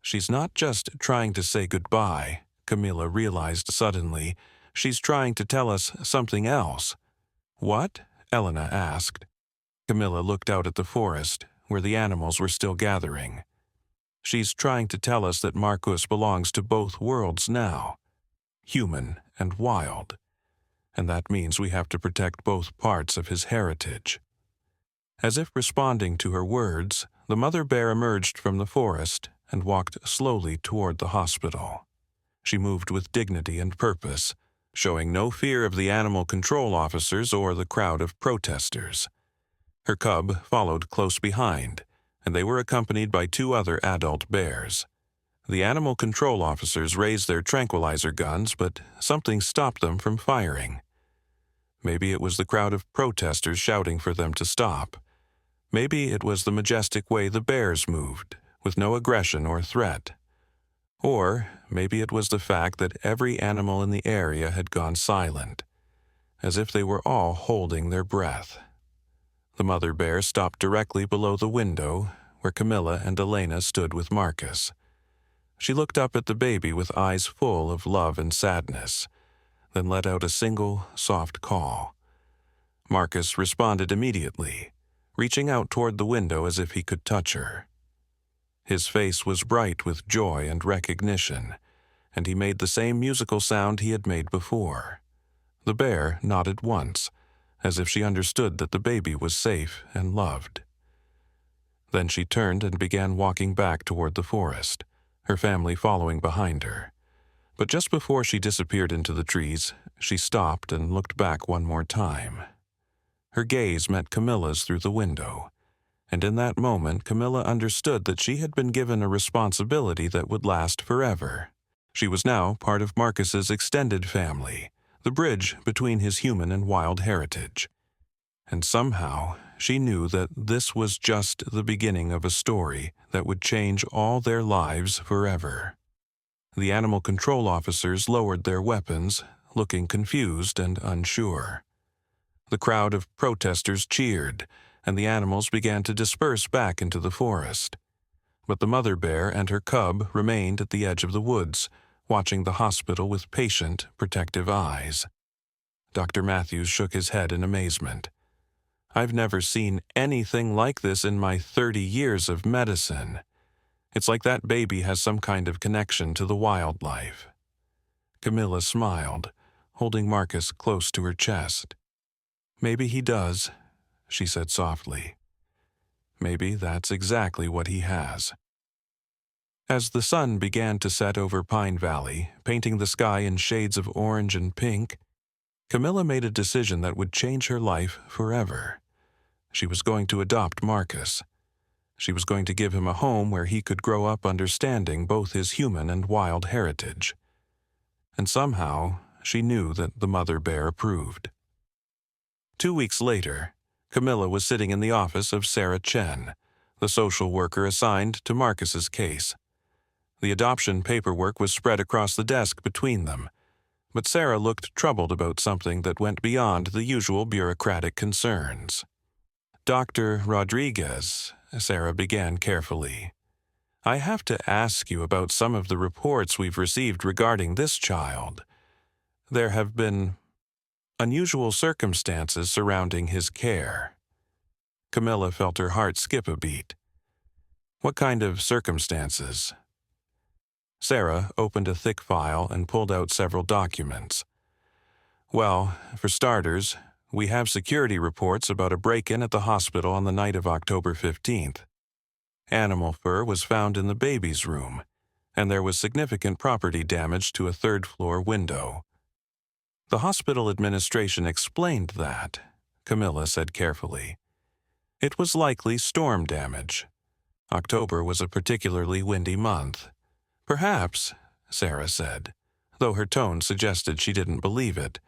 She's not just trying to say goodbye, Camilla realized suddenly. She's trying to tell us something else. "What?" Elena asked. Camilla looked out at the forest, where the animals were still gathering. "She's trying to tell us that Marcus belongs to both worlds now, human and wild, and that means we have to protect both parts of his heritage." As if responding to her words, the mother bear emerged from the forest and walked slowly toward the hospital. She moved with dignity and purpose, showing no fear of the animal control officers or the crowd of protesters. Her cub followed close behind, and they were accompanied by 2 other adult bears. The animal control officers raised their tranquilizer guns, but something stopped them from firing. Maybe it was the crowd of protesters shouting for them to stop. Maybe it was the majestic way the bears moved, with no aggression or threat. Or maybe it was the fact that every animal in the area had gone silent, as if they were all holding their breath. The mother bear stopped directly below the window where Camilla and Elena stood with Marcus. She looked up at the baby with eyes full of love and sadness, then let out a single, soft call. Marcus responded immediately, reaching out toward the window as if he could touch her. His face was bright with joy and recognition, and he made the same musical sound he had made before. The bear nodded once, as if she understood that the baby was safe and loved. Then she turned and began walking back toward the forest, her family following behind her. But just before she disappeared into the trees, she stopped and looked back one more time. Her gaze met Camilla's through the window, and in that moment Camilla understood that she had been given a responsibility that would last forever. She was now part of Marcus's extended family, the bridge between his human and wild heritage. And somehow she knew that this was just the beginning of a story that would change all their lives forever. The animal control officers lowered their weapons, looking confused and unsure. The crowd of protesters cheered, and the animals began to disperse back into the forest. But the mother bear and her cub remained at the edge of the woods, watching the hospital with patient, protective eyes. Dr. Matthews shook his head in amazement. "I've never seen anything like this in my 30 years of medicine. It's like that baby has some kind of connection to the wildlife." Camilla smiled, holding Marcus close to her chest. "Maybe he does," she said softly. "Maybe that's exactly what he has." As the sun began to set over Pine Valley, painting the sky in shades of orange and pink, Camilla made a decision that would change her life forever. She was going to adopt Marcus. She was going to give him a home where he could grow up understanding both his human and wild heritage. And somehow, she knew that the mother bear approved. 2 weeks later, Camilla was sitting in the office of Sarah Chen, the social worker assigned to Marcus's case. The adoption paperwork was spread across the desk between them, but Sarah looked troubled about something that went beyond the usual bureaucratic concerns. "Dr. Rodriguez," Sarah began carefully, "I have to ask you about some of the reports we've received regarding this child. There have been unusual circumstances surrounding his care." Camilla felt her heart skip a beat. "What kind of circumstances?" Sarah opened a thick file and pulled out several documents. "Well, for starters, we have security reports about a break-in at the hospital on the night of October 15th. Animal fur was found in the baby's room, and there was significant property damage to a third-floor window." "The hospital administration explained that," Camilla said carefully. "It was likely storm damage. October was a particularly windy month." "Perhaps," Sarah said, though her tone suggested she didn't believe it.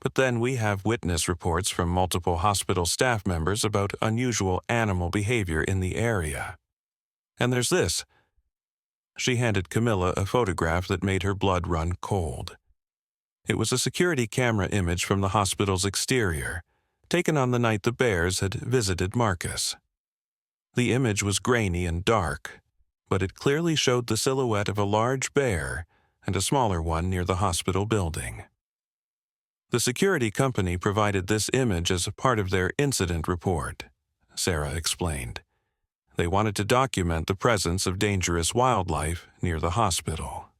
"But then we have witness reports from multiple hospital staff members about unusual animal behavior in the area. And there's this." She handed Camilla a photograph that made her blood run cold. It was a security camera image from the hospital's exterior, taken on the night the bears had visited Marcus. The image was grainy and dark, but it clearly showed the silhouette of a large bear and a smaller one near the hospital building. "The security company provided this image as a part of their incident report," Sarah explained. "They wanted to document the presence of dangerous wildlife near the hospital."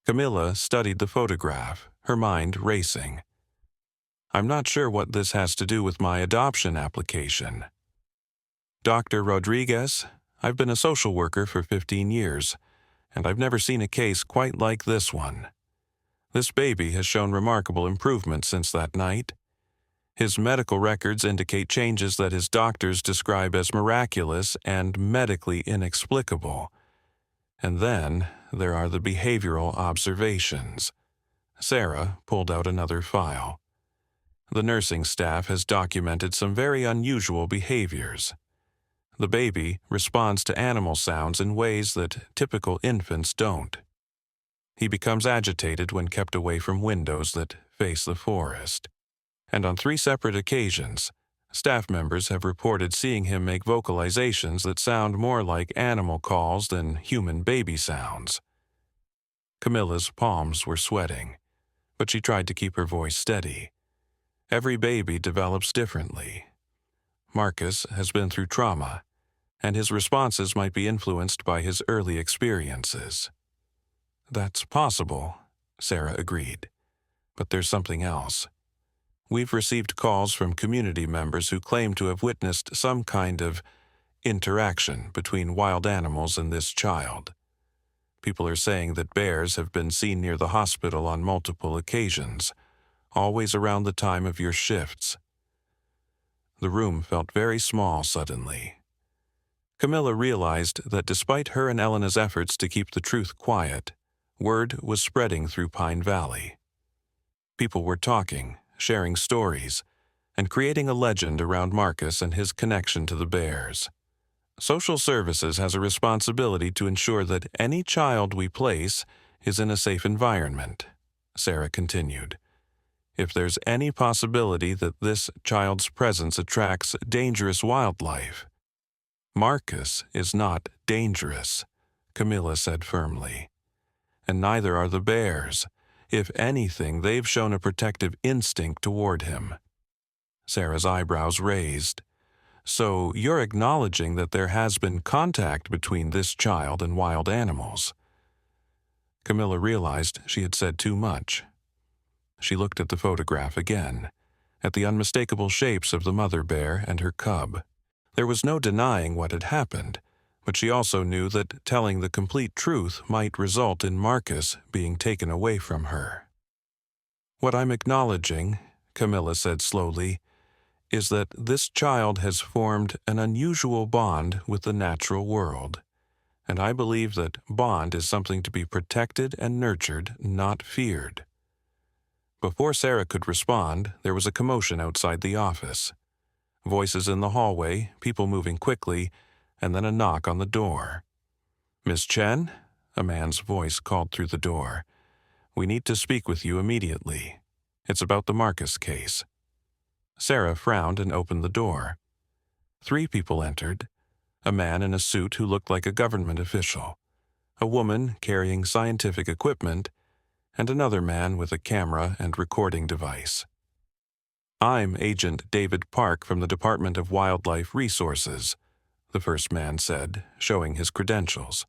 Camilla studied the photograph, her mind racing. "I'm not sure what this has to do with my adoption application." "Dr. Rodriguez, I've been a social worker for 15 years, and I've never seen a case quite like this one. This baby has shown remarkable improvement since that night. His medical records indicate changes that his doctors describe as miraculous and medically inexplicable. And then there are the behavioral observations. Sarah pulled out another file. The nursing staff has documented some very unusual behaviors. The baby responds to animal sounds in ways that typical infants don't. He becomes agitated when kept away from windows that face the forest. And on 3 separate occasions, staff members have reported seeing him make vocalizations that sound more like animal calls than human baby sounds. Camilla's palms were sweating, but she tried to keep her voice steady. Every baby develops differently. Marcus has been through trauma, and his responses might be influenced by his early experiences. That's possible, Sarah agreed. But there's something else. We've received calls from community members who claim to have witnessed some kind of interaction between wild animals and this child. People are saying that bears have been seen near the hospital on multiple occasions, always around the time of your shifts. The room felt very small suddenly. Camilla realized that despite her and Elena's efforts to keep the truth quiet, word was spreading through Pine Valley. People were talking, sharing stories, and creating a legend around Marcus and his connection to the bears. Social Services has a responsibility to ensure that any child we place is in a safe environment, Sarah continued. If there's any possibility that this child's presence attracts dangerous wildlife. Marcus is not dangerous, Camilla said firmly. And neither are the bears. If anything, they've shown a protective instinct toward him. Sarah's eyebrows raised. So you're acknowledging that there has been contact between this child and wild animals. Camilla realized she had said too much. She looked at the photograph again, at the unmistakable shapes of the mother bear and her cub. There was no denying what had happened, but she also knew that telling the complete truth might result in Marcus being taken away from her. What I'm acknowledging, Camilla said slowly, is that this child has formed an unusual bond with the natural world, and I believe that bond is something to be protected and nurtured, not feared. Before Sarah could respond, there was a commotion outside the office. Voices in the hallway, people moving quickly, and then a knock on the door. "Miss Chen?" a man's voice called through the door. "We need to speak with you immediately. It's about the Marcus case." Sarah frowned and opened the door. 3 people entered, a man in a suit who looked like a government official, a woman carrying scientific equipment, and another man with a camera and recording device. "I'm Agent David Park from the Department of Wildlife Resources," the first man said, showing his credentials.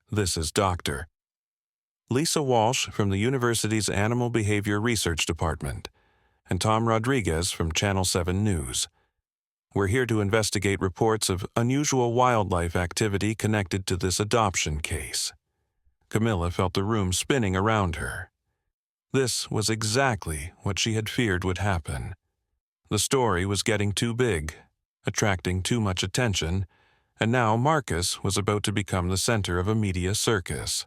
"This is Dr. Lisa Walsh from the university's Animal Behavior Research Department, and Tom Rodriguez from Channel 7 News. We're here to investigate reports of unusual wildlife activity connected to this adoption case." Camilla felt the room spinning around her. This was exactly what she had feared would happen. The story was getting too big, attracting too much attention, and now Marcus was about to become the center of a media circus.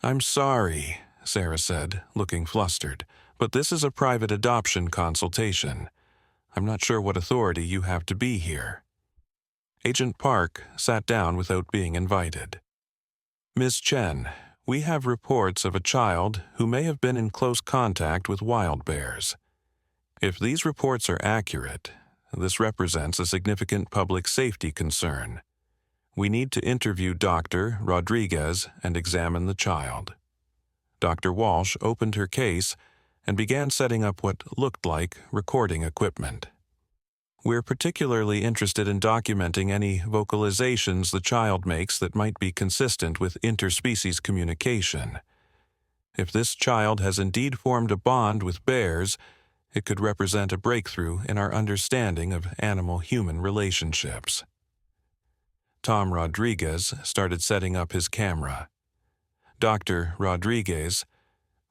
"I'm sorry," Sarah said, looking flustered, "but this is a private adoption consultation. I'm not sure what authority you have to be here." Agent Park sat down without being invited. "Ms. Chen, we have reports of a child who may have been in close contact with wild bears. If these reports are accurate, this represents a significant public safety concern. We need to interview Dr. Rodriguez and examine the child." Dr. Walsh opened her case and began setting up what looked like recording equipment. "We're particularly interested in documenting any vocalizations the child makes that might be consistent with interspecies communication. If this child has indeed formed a bond with bears, it could represent a breakthrough in our understanding of animal-human relationships." Tom Rodriguez started setting up his camera. "Dr. Rodriguez,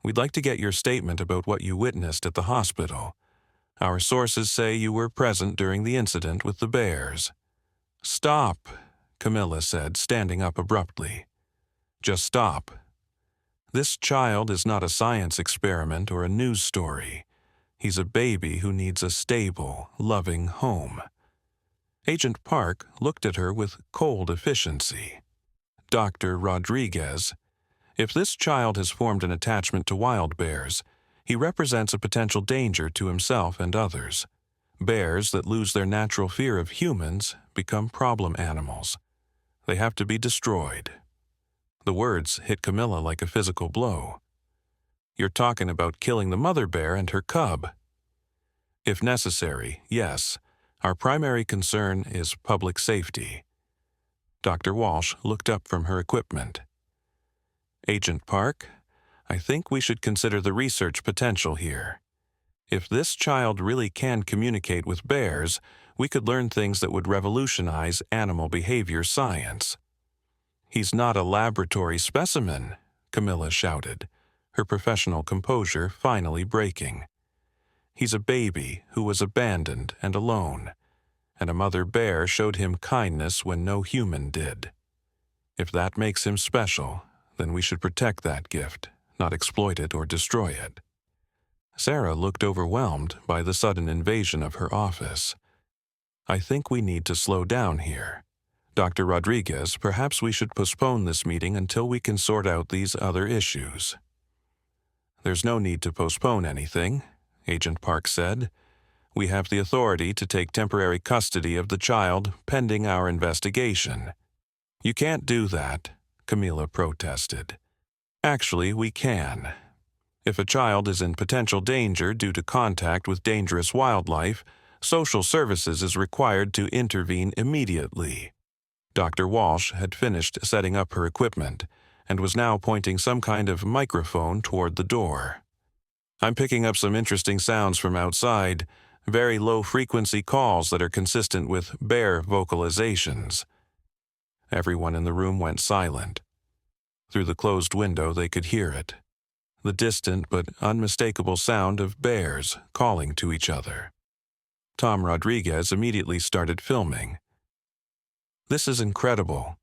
we'd like to get your statement about what you witnessed at the hospital. Our sources say you were present during the incident with the bears." "Stop," Camilla said, standing up abruptly. "Just stop. This child is not a science experiment or a news story. He's a baby who needs a stable, loving home." Agent Park looked at her with cold efficiency. "Dr. Rodriguez, if this child has formed an attachment to wild bears, he represents a potential danger to himself and others. Bears that lose their natural fear of humans become problem animals. They have to be destroyed." The words hit Camilla like a physical blow. "You're talking about killing the mother bear and her cub." "If necessary, yes. Our primary concern is public safety." Dr. Walsh looked up from her equipment. "Agent Park, I think we should consider the research potential here. If this child really can communicate with bears, we could learn things that would revolutionize animal behavior science." "He's not a laboratory specimen," Camilla shouted, her professional composure finally breaking. "He's a baby who was abandoned and alone, and a mother bear showed him kindness when no human did. If that makes him special, then we should protect that gift, not exploit it or destroy it." Sarah looked overwhelmed by the sudden invasion of her office. "I think we need to slow down here. Dr. Rodriguez, perhaps we should postpone this meeting until we can sort out these other issues." "There's no need to postpone anything," Agent Park said. "We have the authority to take temporary custody of the child pending our investigation." "You can't do that," Camilla protested. "Actually, we can. If a child is in potential danger due to contact with dangerous wildlife, social services is required to intervene immediately." Dr. Walsh had finished setting up her equipment and was now pointing some kind of microphone toward the door. "I'm picking up some interesting sounds from outside, very low-frequency calls that are consistent with bear vocalizations." Everyone in the room went silent. Through the closed window they could hear it, the distant but unmistakable sound of bears calling to each other. Tom Rodriguez immediately started filming. "This is incredible.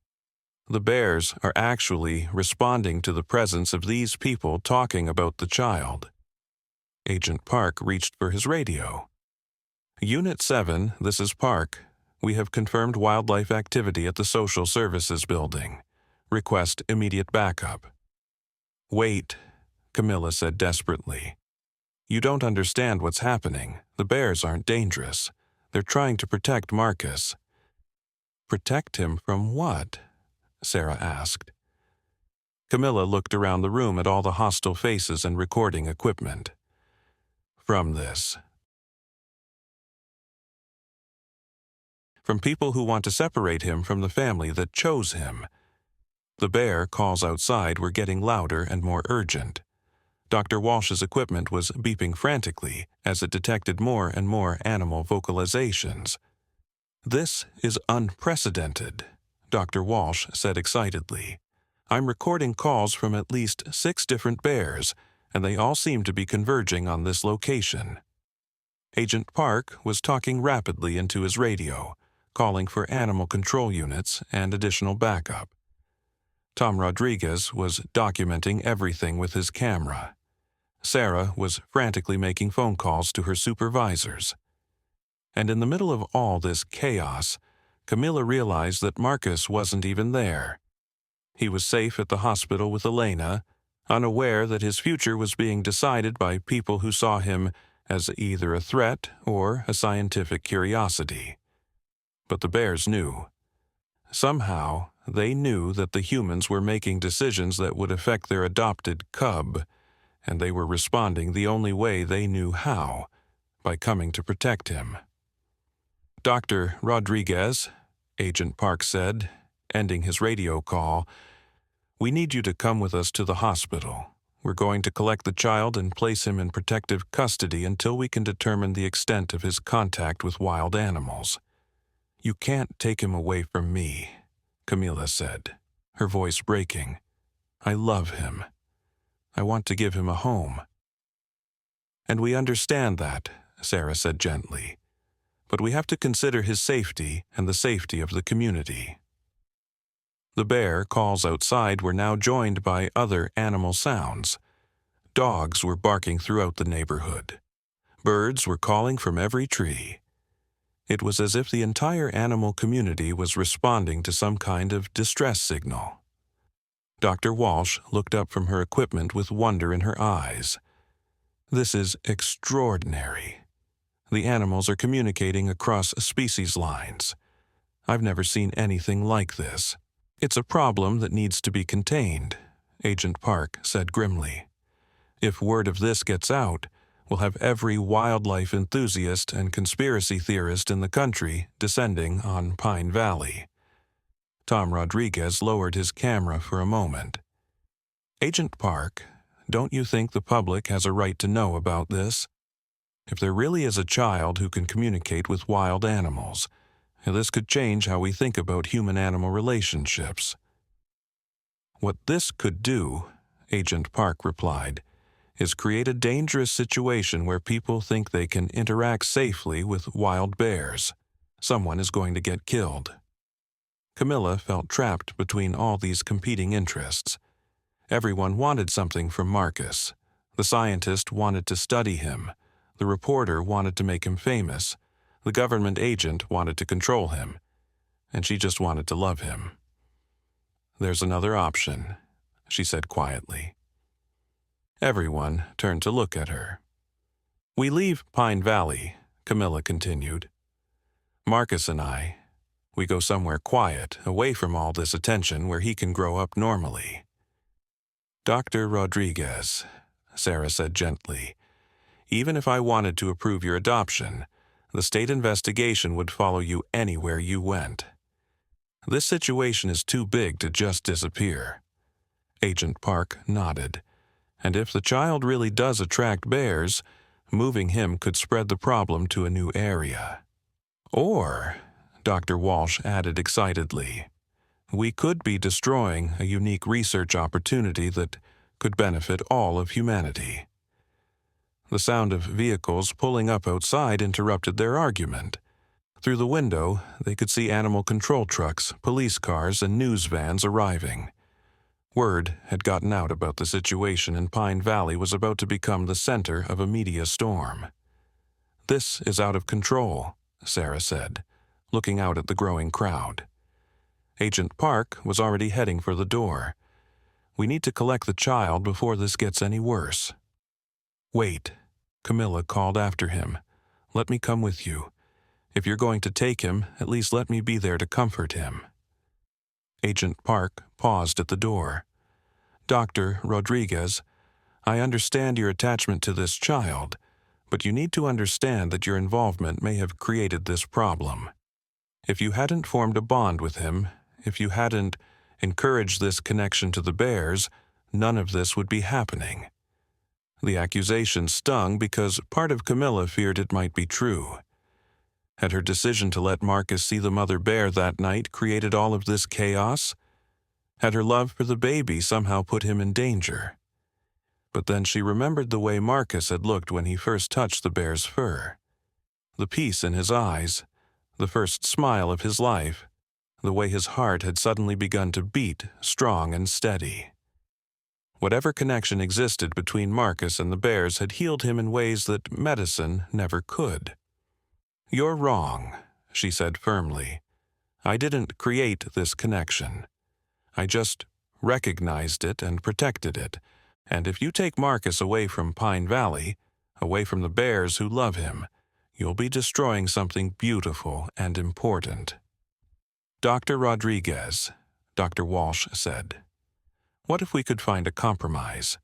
The bears are actually responding to the presence of these people talking about the child." Agent Park reached for his radio. "Unit 7, this is Park. We have confirmed wildlife activity at the Social Services Building. Request immediate backup." "Wait," Camilla said desperately. "You don't understand what's happening. The bears aren't dangerous. They're trying to protect Marcus." "Protect him from what?" Sarah asked. Camilla looked around the room at all the hostile faces and recording equipment. "From this. From people who want to separate him from the family that chose him." The bear calls outside were getting louder and more urgent. Dr. Walsh's equipment was beeping frantically as it detected more and more animal vocalizations. "This is unprecedented," Dr. Walsh said excitedly. "I'm recording calls from at least 6 different bears, and they all seem to be converging on this location." Agent Park was talking rapidly into his radio, calling for animal control units and additional backup. Tom Rodriguez was documenting everything with his camera. Sarah was frantically making phone calls to her supervisors. And in the middle of all this chaos, Camilla realized that Marcus wasn't even there. He was safe at the hospital with Elena, unaware that his future was being decided by people who saw him as either a threat or a scientific curiosity. But the bears knew. Somehow, they knew that the humans were making decisions that would affect their adopted cub, and they were responding the only way they knew how, by coming to protect him. "Dr. Rodriguez," Agent Park said, ending his radio call, "we need you to come with us to the hospital. We're going to collect the child and place him in protective custody until we can determine the extent of his contact with wild animals. You can't take him away from me. Camilla said, her voice breaking. "I love him. I want to give him a home." "And we understand that," Sarah said gently. "But we have to consider his safety and the safety of the community." The bear calls outside were now joined by other animal sounds. Dogs were barking throughout the neighborhood. Birds were calling from every tree. It was as if the entire animal community was responding to some kind of distress signal. Dr. Walsh looked up from her equipment with wonder in her eyes. "This is extraordinary. The animals are communicating across species lines. I've never seen anything like this. It's a problem that needs to be contained," Agent Park said grimly. "If word of this gets out, we'll have every wildlife enthusiast and conspiracy theorist in the country descending on Pine Valley." Tom Rodriguez lowered his camera for a moment. "Agent Park, don't you think the public has a right to know about this? If there really is a child who can communicate with wild animals, this could change how we think about human-animal relationships." "What this could do," Agent Park replied, "is create a dangerous situation where people think they can interact safely with wild bears. Someone is going to get killed." Camilla felt trapped between all these competing interests. Everyone wanted something from Marcus. The scientist wanted to study him. The reporter wanted to make him famous. The government agent wanted to control him. And she just wanted to love him. "There's another option," she said quietly. Everyone turned to look at her. "We leave Pine Valley," Camilla continued. "Marcus and we go somewhere quiet, away from all this attention where he can grow up normally." "Dr. Rodriguez," Sarah said gently, "even if I wanted to approve your adoption, the state investigation would follow you anywhere you went. This situation is too big to just disappear." Agent Park nodded. "And if the child really does attract bears, moving him could spread the problem to a new area. Or," Dr. Walsh added excitedly, "we could be destroying a unique research opportunity that could benefit all of humanity." The sound of vehicles pulling up outside interrupted their argument. Through the window, they could see animal control trucks, police cars, and news vans arriving. Word had gotten out about the situation in Pine Valley was about to become the center of a media storm. "This is out of control," Sarah said, looking out at the growing crowd. Agent Park was already heading for the door. "We need to collect the child before this gets any worse." "Wait," Camilla called after him. "Let me come with you. If you're going to take him, at least let me be there to comfort him." Agent Park paused at the door. "Dr. Rodriguez, I understand your attachment to this child, but you need to understand that your involvement may have created this problem. If you hadn't formed a bond with him, if you hadn't encouraged this connection to the bears, none of this would be happening." The accusation stung because part of Camilla feared it might be true. Had her decision to let Marcus see the mother bear that night created all of this chaos? Had her love for the baby somehow put him in danger? But then she remembered the way Marcus had looked when he first touched the bear's fur. The peace in his eyes, the first smile of his life, the way his heart had suddenly begun to beat strong and steady. Whatever connection existed between Marcus and the bears had healed him in ways that medicine never could. "You're wrong," she said firmly. "I didn't create this connection. I just recognized it and protected it. And if you take Marcus away from Pine Valley, away from the bears who love him, you'll be destroying something beautiful and important." "Dr. Rodriguez," Dr. Walsh said, "what if we could find a compromise?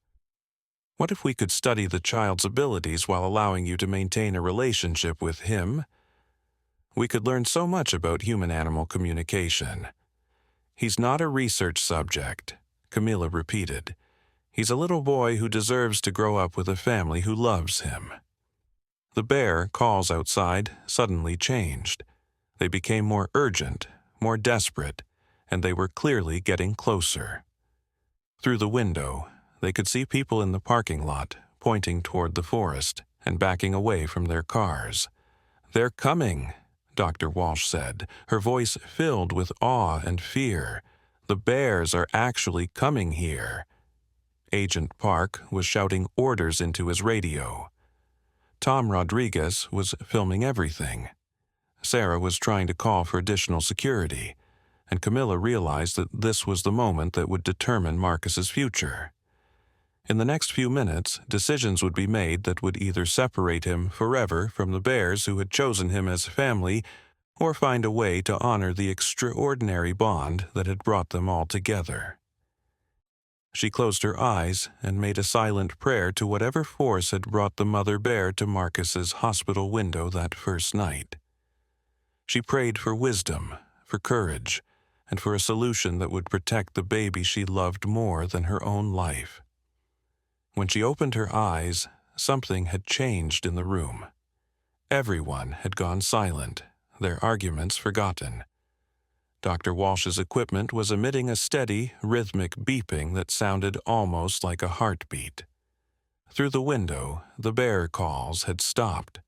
What if we could study the child's abilities while allowing you to maintain a relationship with him? We could learn so much about human-animal communication." "He's not a research subject," Camilla repeated. "He's a little boy who deserves to grow up with a family who loves him." The bear calls outside suddenly changed. They became more urgent, more desperate, and they were clearly getting closer. Through the window, they could see people in the parking lot pointing toward the forest and backing away from their cars. "They're coming," Dr. Walsh said, her voice filled with awe and fear. "The bears are actually coming here." Agent Park was shouting orders into his radio. Tom Rodriguez was filming everything. Sarah was trying to call for additional security, and Camilla realized that this was the moment that would determine Marcus's future. In the next few minutes, decisions would be made that would either separate him forever from the bears who had chosen him as family, or find a way to honor the extraordinary bond that had brought them all together. She closed her eyes and made a silent prayer to whatever force had brought the mother bear to Marcus's hospital window that first night. She prayed for wisdom, for courage, and for a solution that would protect the baby she loved more than her own life. When she opened her eyes, something had changed in the room. Everyone had gone silent, their arguments forgotten. Dr. Walsh's equipment was emitting a steady, rhythmic beeping that sounded almost like a heartbeat. Through the window, the bear calls had stopped,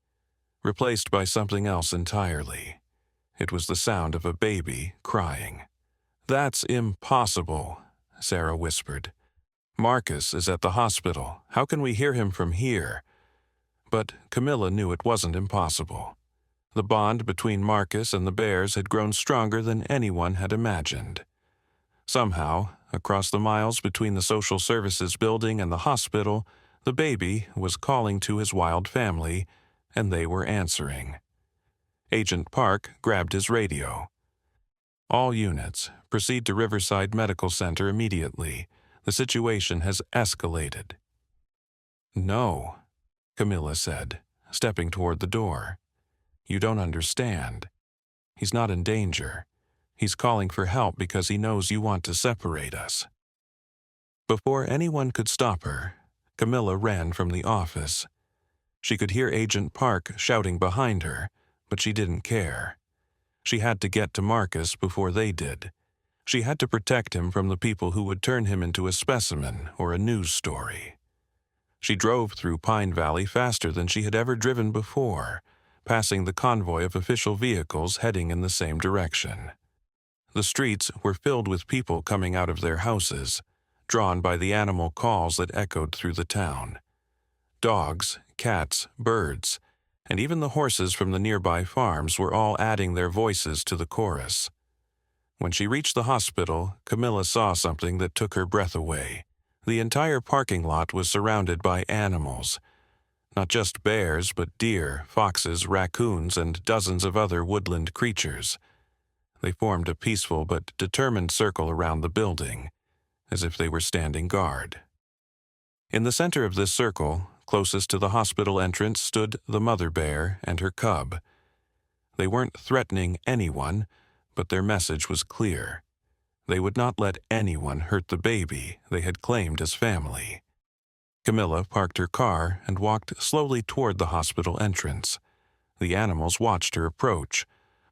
replaced by something else entirely. It was the sound of a baby crying. "That's impossible," Sarah whispered. "Marcus is at the hospital. How can we hear him from here?" But Camilla knew it wasn't impossible. The bond between Marcus and the bears had grown stronger than anyone had imagined. Somehow, across the miles between the social services building and the hospital, the baby was calling to his wild family, and they were answering. Agent Park grabbed his radio. "All units, proceed to Riverside Medical Center immediately. The situation has escalated." "No," Camilla said, stepping toward the door. "You don't understand. He's not in danger. He's calling for help because he knows you want to separate us." Before anyone could stop her, Camilla ran from the office. She could hear Agent Park shouting behind her, but she didn't care. She had to get to Marcus before they did. She had to protect him from the people who would turn him into a specimen or a news story. She drove through Pine Valley faster than she had ever driven before, passing the convoy of official vehicles heading in the same direction. The streets were filled with people coming out of their houses, drawn by the animal calls that echoed through the town. Dogs, cats, birds, and even the horses from the nearby farms were all adding their voices to the chorus. When she reached the hospital, Camilla saw something that took her breath away. The entire parking lot was surrounded by animals. Not just bears, but deer, foxes, raccoons, and dozens of other woodland creatures. They formed a peaceful but determined circle around the building, as if they were standing guard. In the center of this circle, closest to the hospital entrance, stood the mother bear and her cub. They weren't threatening anyone, but their message was clear. They would not let anyone hurt the baby they had claimed as family. Camilla parked her car and walked slowly toward the hospital entrance. The animals watched her approach,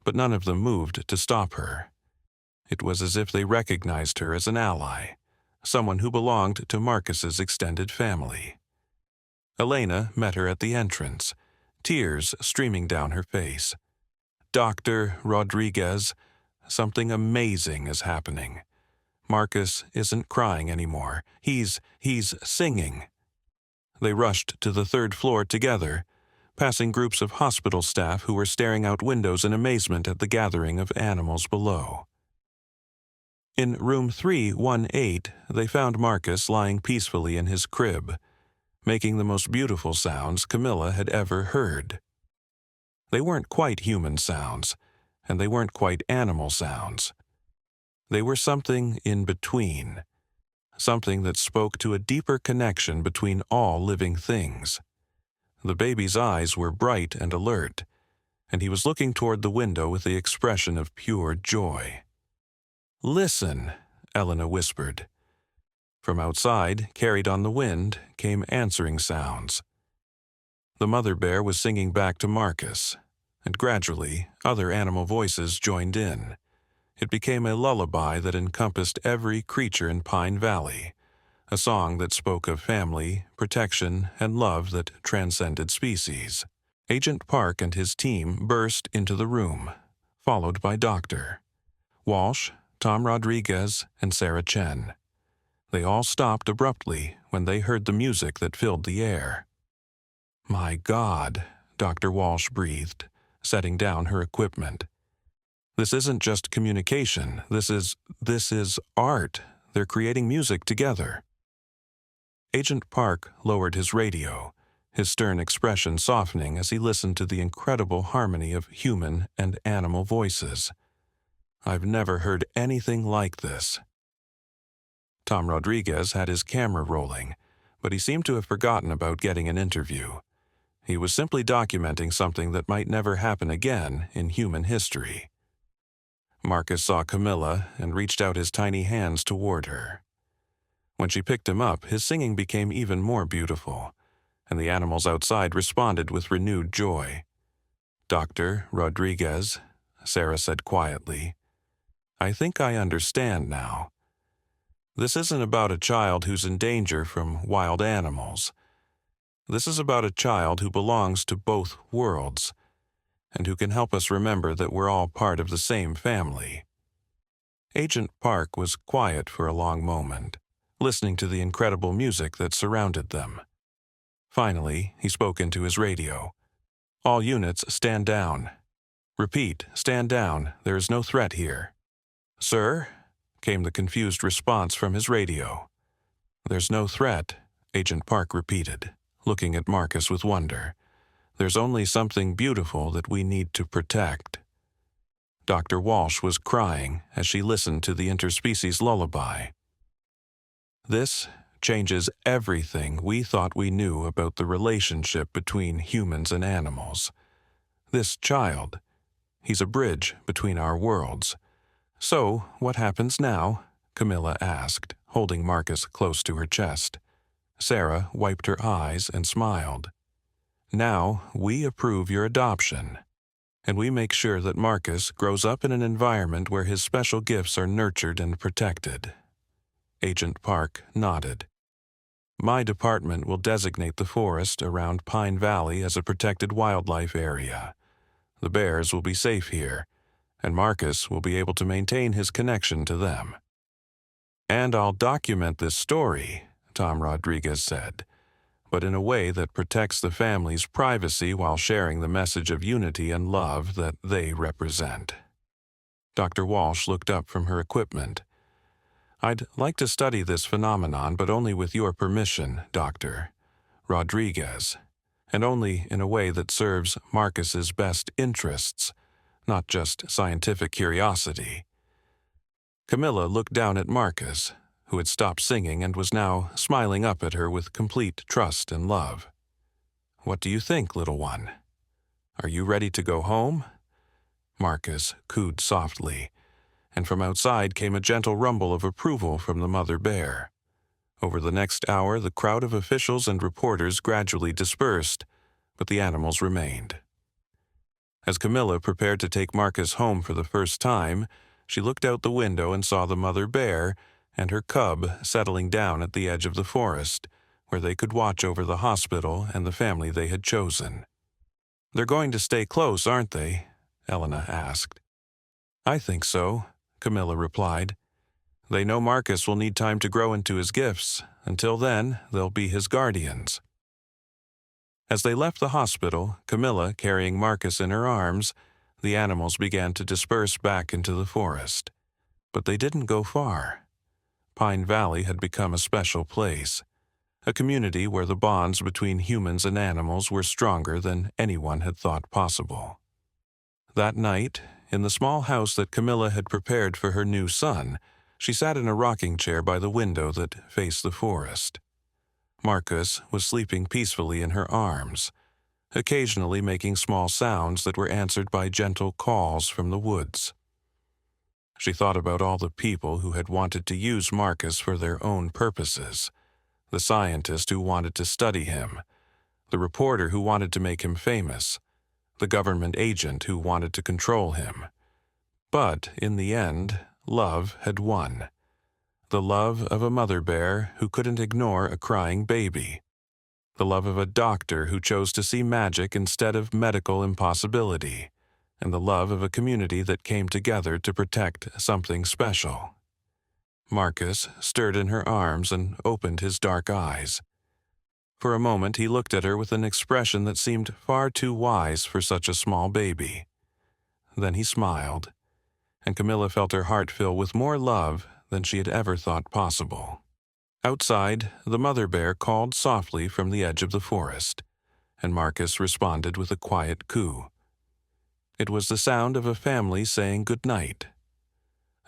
but none of them moved to stop her. It was as if they recognized her as an ally, someone who belonged to Marcus's extended family. Elena met her at the entrance, tears streaming down her face. "Dr. Rodriguez, something amazing is happening. Marcus isn't crying anymore. He's singing." They rushed to the third floor together, passing groups of hospital staff who were staring out windows in amazement at the gathering of animals below. In room 318, they found Marcus lying peacefully in his crib, making the most beautiful sounds Camilla had ever heard. They weren't quite human sounds, and they weren't quite animal sounds. They were something in between, something that spoke to a deeper connection between all living things. The baby's eyes were bright and alert, and he was looking toward the window with the expression of pure joy. "Listen," Elena whispered. From outside, carried on the wind, came answering sounds. The mother bear was singing back to Marcus, and gradually other animal voices joined in. It became a lullaby that encompassed every creature in Pine Valley, a song that spoke of family, protection, and love that transcended species. Agent Park and his team burst into the room, followed by Dr. Walsh, Tom Rodriguez, and Sarah Chen. They all stopped abruptly when they heard the music that filled the air. "My God," Dr. Walsh breathed, setting down her equipment. "This isn't just communication. This is art. They're creating music together." Agent Park lowered his radio, his stern expression softening as he listened to the incredible harmony of human and animal voices. "I've never heard anything like this." Tom Rodriguez had his camera rolling, but he seemed to have forgotten about getting an interview. He was simply documenting something that might never happen again in human history. Marcus saw Camilla and reached out his tiny hands toward her. When she picked him up, his singing became even more beautiful, and the animals outside responded with renewed joy. "Dr. Rodriguez," Sarah said quietly, "I think I understand now. This isn't about a child who's in danger from wild animals. This is about a child who belongs to both worlds, and who can help us remember that we're all part of the same family." Agent Park was quiet for a long moment, listening to the incredible music that surrounded them. Finally, he spoke into his radio. "All units, stand down. Repeat, stand down. There is no threat here." "Sir?" came the confused response from his radio. "There's no threat," Agent Park repeated, looking at Marcus with wonder. "There's only something beautiful that we need to protect." Dr. Walsh was crying as she listened to the interspecies lullaby. "This changes everything we thought we knew about the relationship between humans and animals. This child, he's a bridge between our worlds." "So, what happens now?" Camilla asked, holding Marcus close to her chest. Sarah wiped her eyes and smiled. "Now, we approve your adoption, and we make sure that Marcus grows up in an environment where his special gifts are nurtured and protected." Agent Park nodded. "My department will designate the forest around Pine Valley as a protected wildlife area. The bears will be safe here, and Marcus will be able to maintain his connection to them." "And I'll document this story," Tom Rodriguez said, "but in a way that protects the family's privacy while sharing the message of unity and love that they represent." Dr. Walsh looked up from her equipment. "I'd like to study this phenomenon, but only with your permission, Dr. Rodriguez, and only in a way that serves Marcus's best interests, not just scientific curiosity." Camilla looked down at Marcus, who had stopped singing and was now smiling up at her with complete trust and love. "What do you think, little one? Are you ready to go home?" Marcus cooed softly, and from outside came a gentle rumble of approval from the mother bear. Over the next hour, the crowd of officials and reporters gradually dispersed, but the animals remained. As Camilla prepared to take Marcus home for the first time, she looked out the window and saw the mother bear and her cub settling down at the edge of the forest, where they could watch over the hospital and the family they had chosen. "They're going to stay close, aren't they?" Elena asked. "I think so," Camilla replied. "They know Marcus will need time to grow into his gifts. Until then, they'll be his guardians." As they left the hospital, Camilla carrying Marcus in her arms, the animals began to disperse back into the forest. But they didn't go far. Pine Valley had become a special place, a community where the bonds between humans and animals were stronger than anyone had thought possible. That night, in the small house that Camilla had prepared for her new son, she sat in a rocking chair by the window that faced the forest. Marcus was sleeping peacefully in her arms, occasionally making small sounds that were answered by gentle calls from the woods. She thought about all the people who had wanted to use Marcus for their own purposes, the scientist who wanted to study him, the reporter who wanted to make him famous, the government agent who wanted to control him. But, in the end, love had won. The love of a mother bear who couldn't ignore a crying baby. The love of a doctor who chose to see magic instead of medical impossibility. And the love of a community that came together to protect something special. Marcus stirred in her arms and opened his dark eyes. For a moment he looked at her with an expression that seemed far too wise for such a small baby. Then he smiled, and Camilla felt her heart fill with more love than she had ever thought possible. Outside, the mother bear called softly from the edge of the forest, and Marcus responded with a quiet coo. It was the sound of a family saying good night.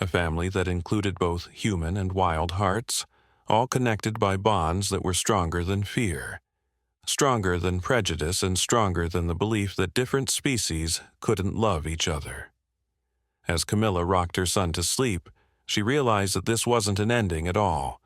A family that included both human and wild hearts, all connected by bonds that were stronger than fear, stronger than prejudice, and stronger than the belief that different species couldn't love each other. As Camilla rocked her son to sleep, she realized that this wasn't an ending at all,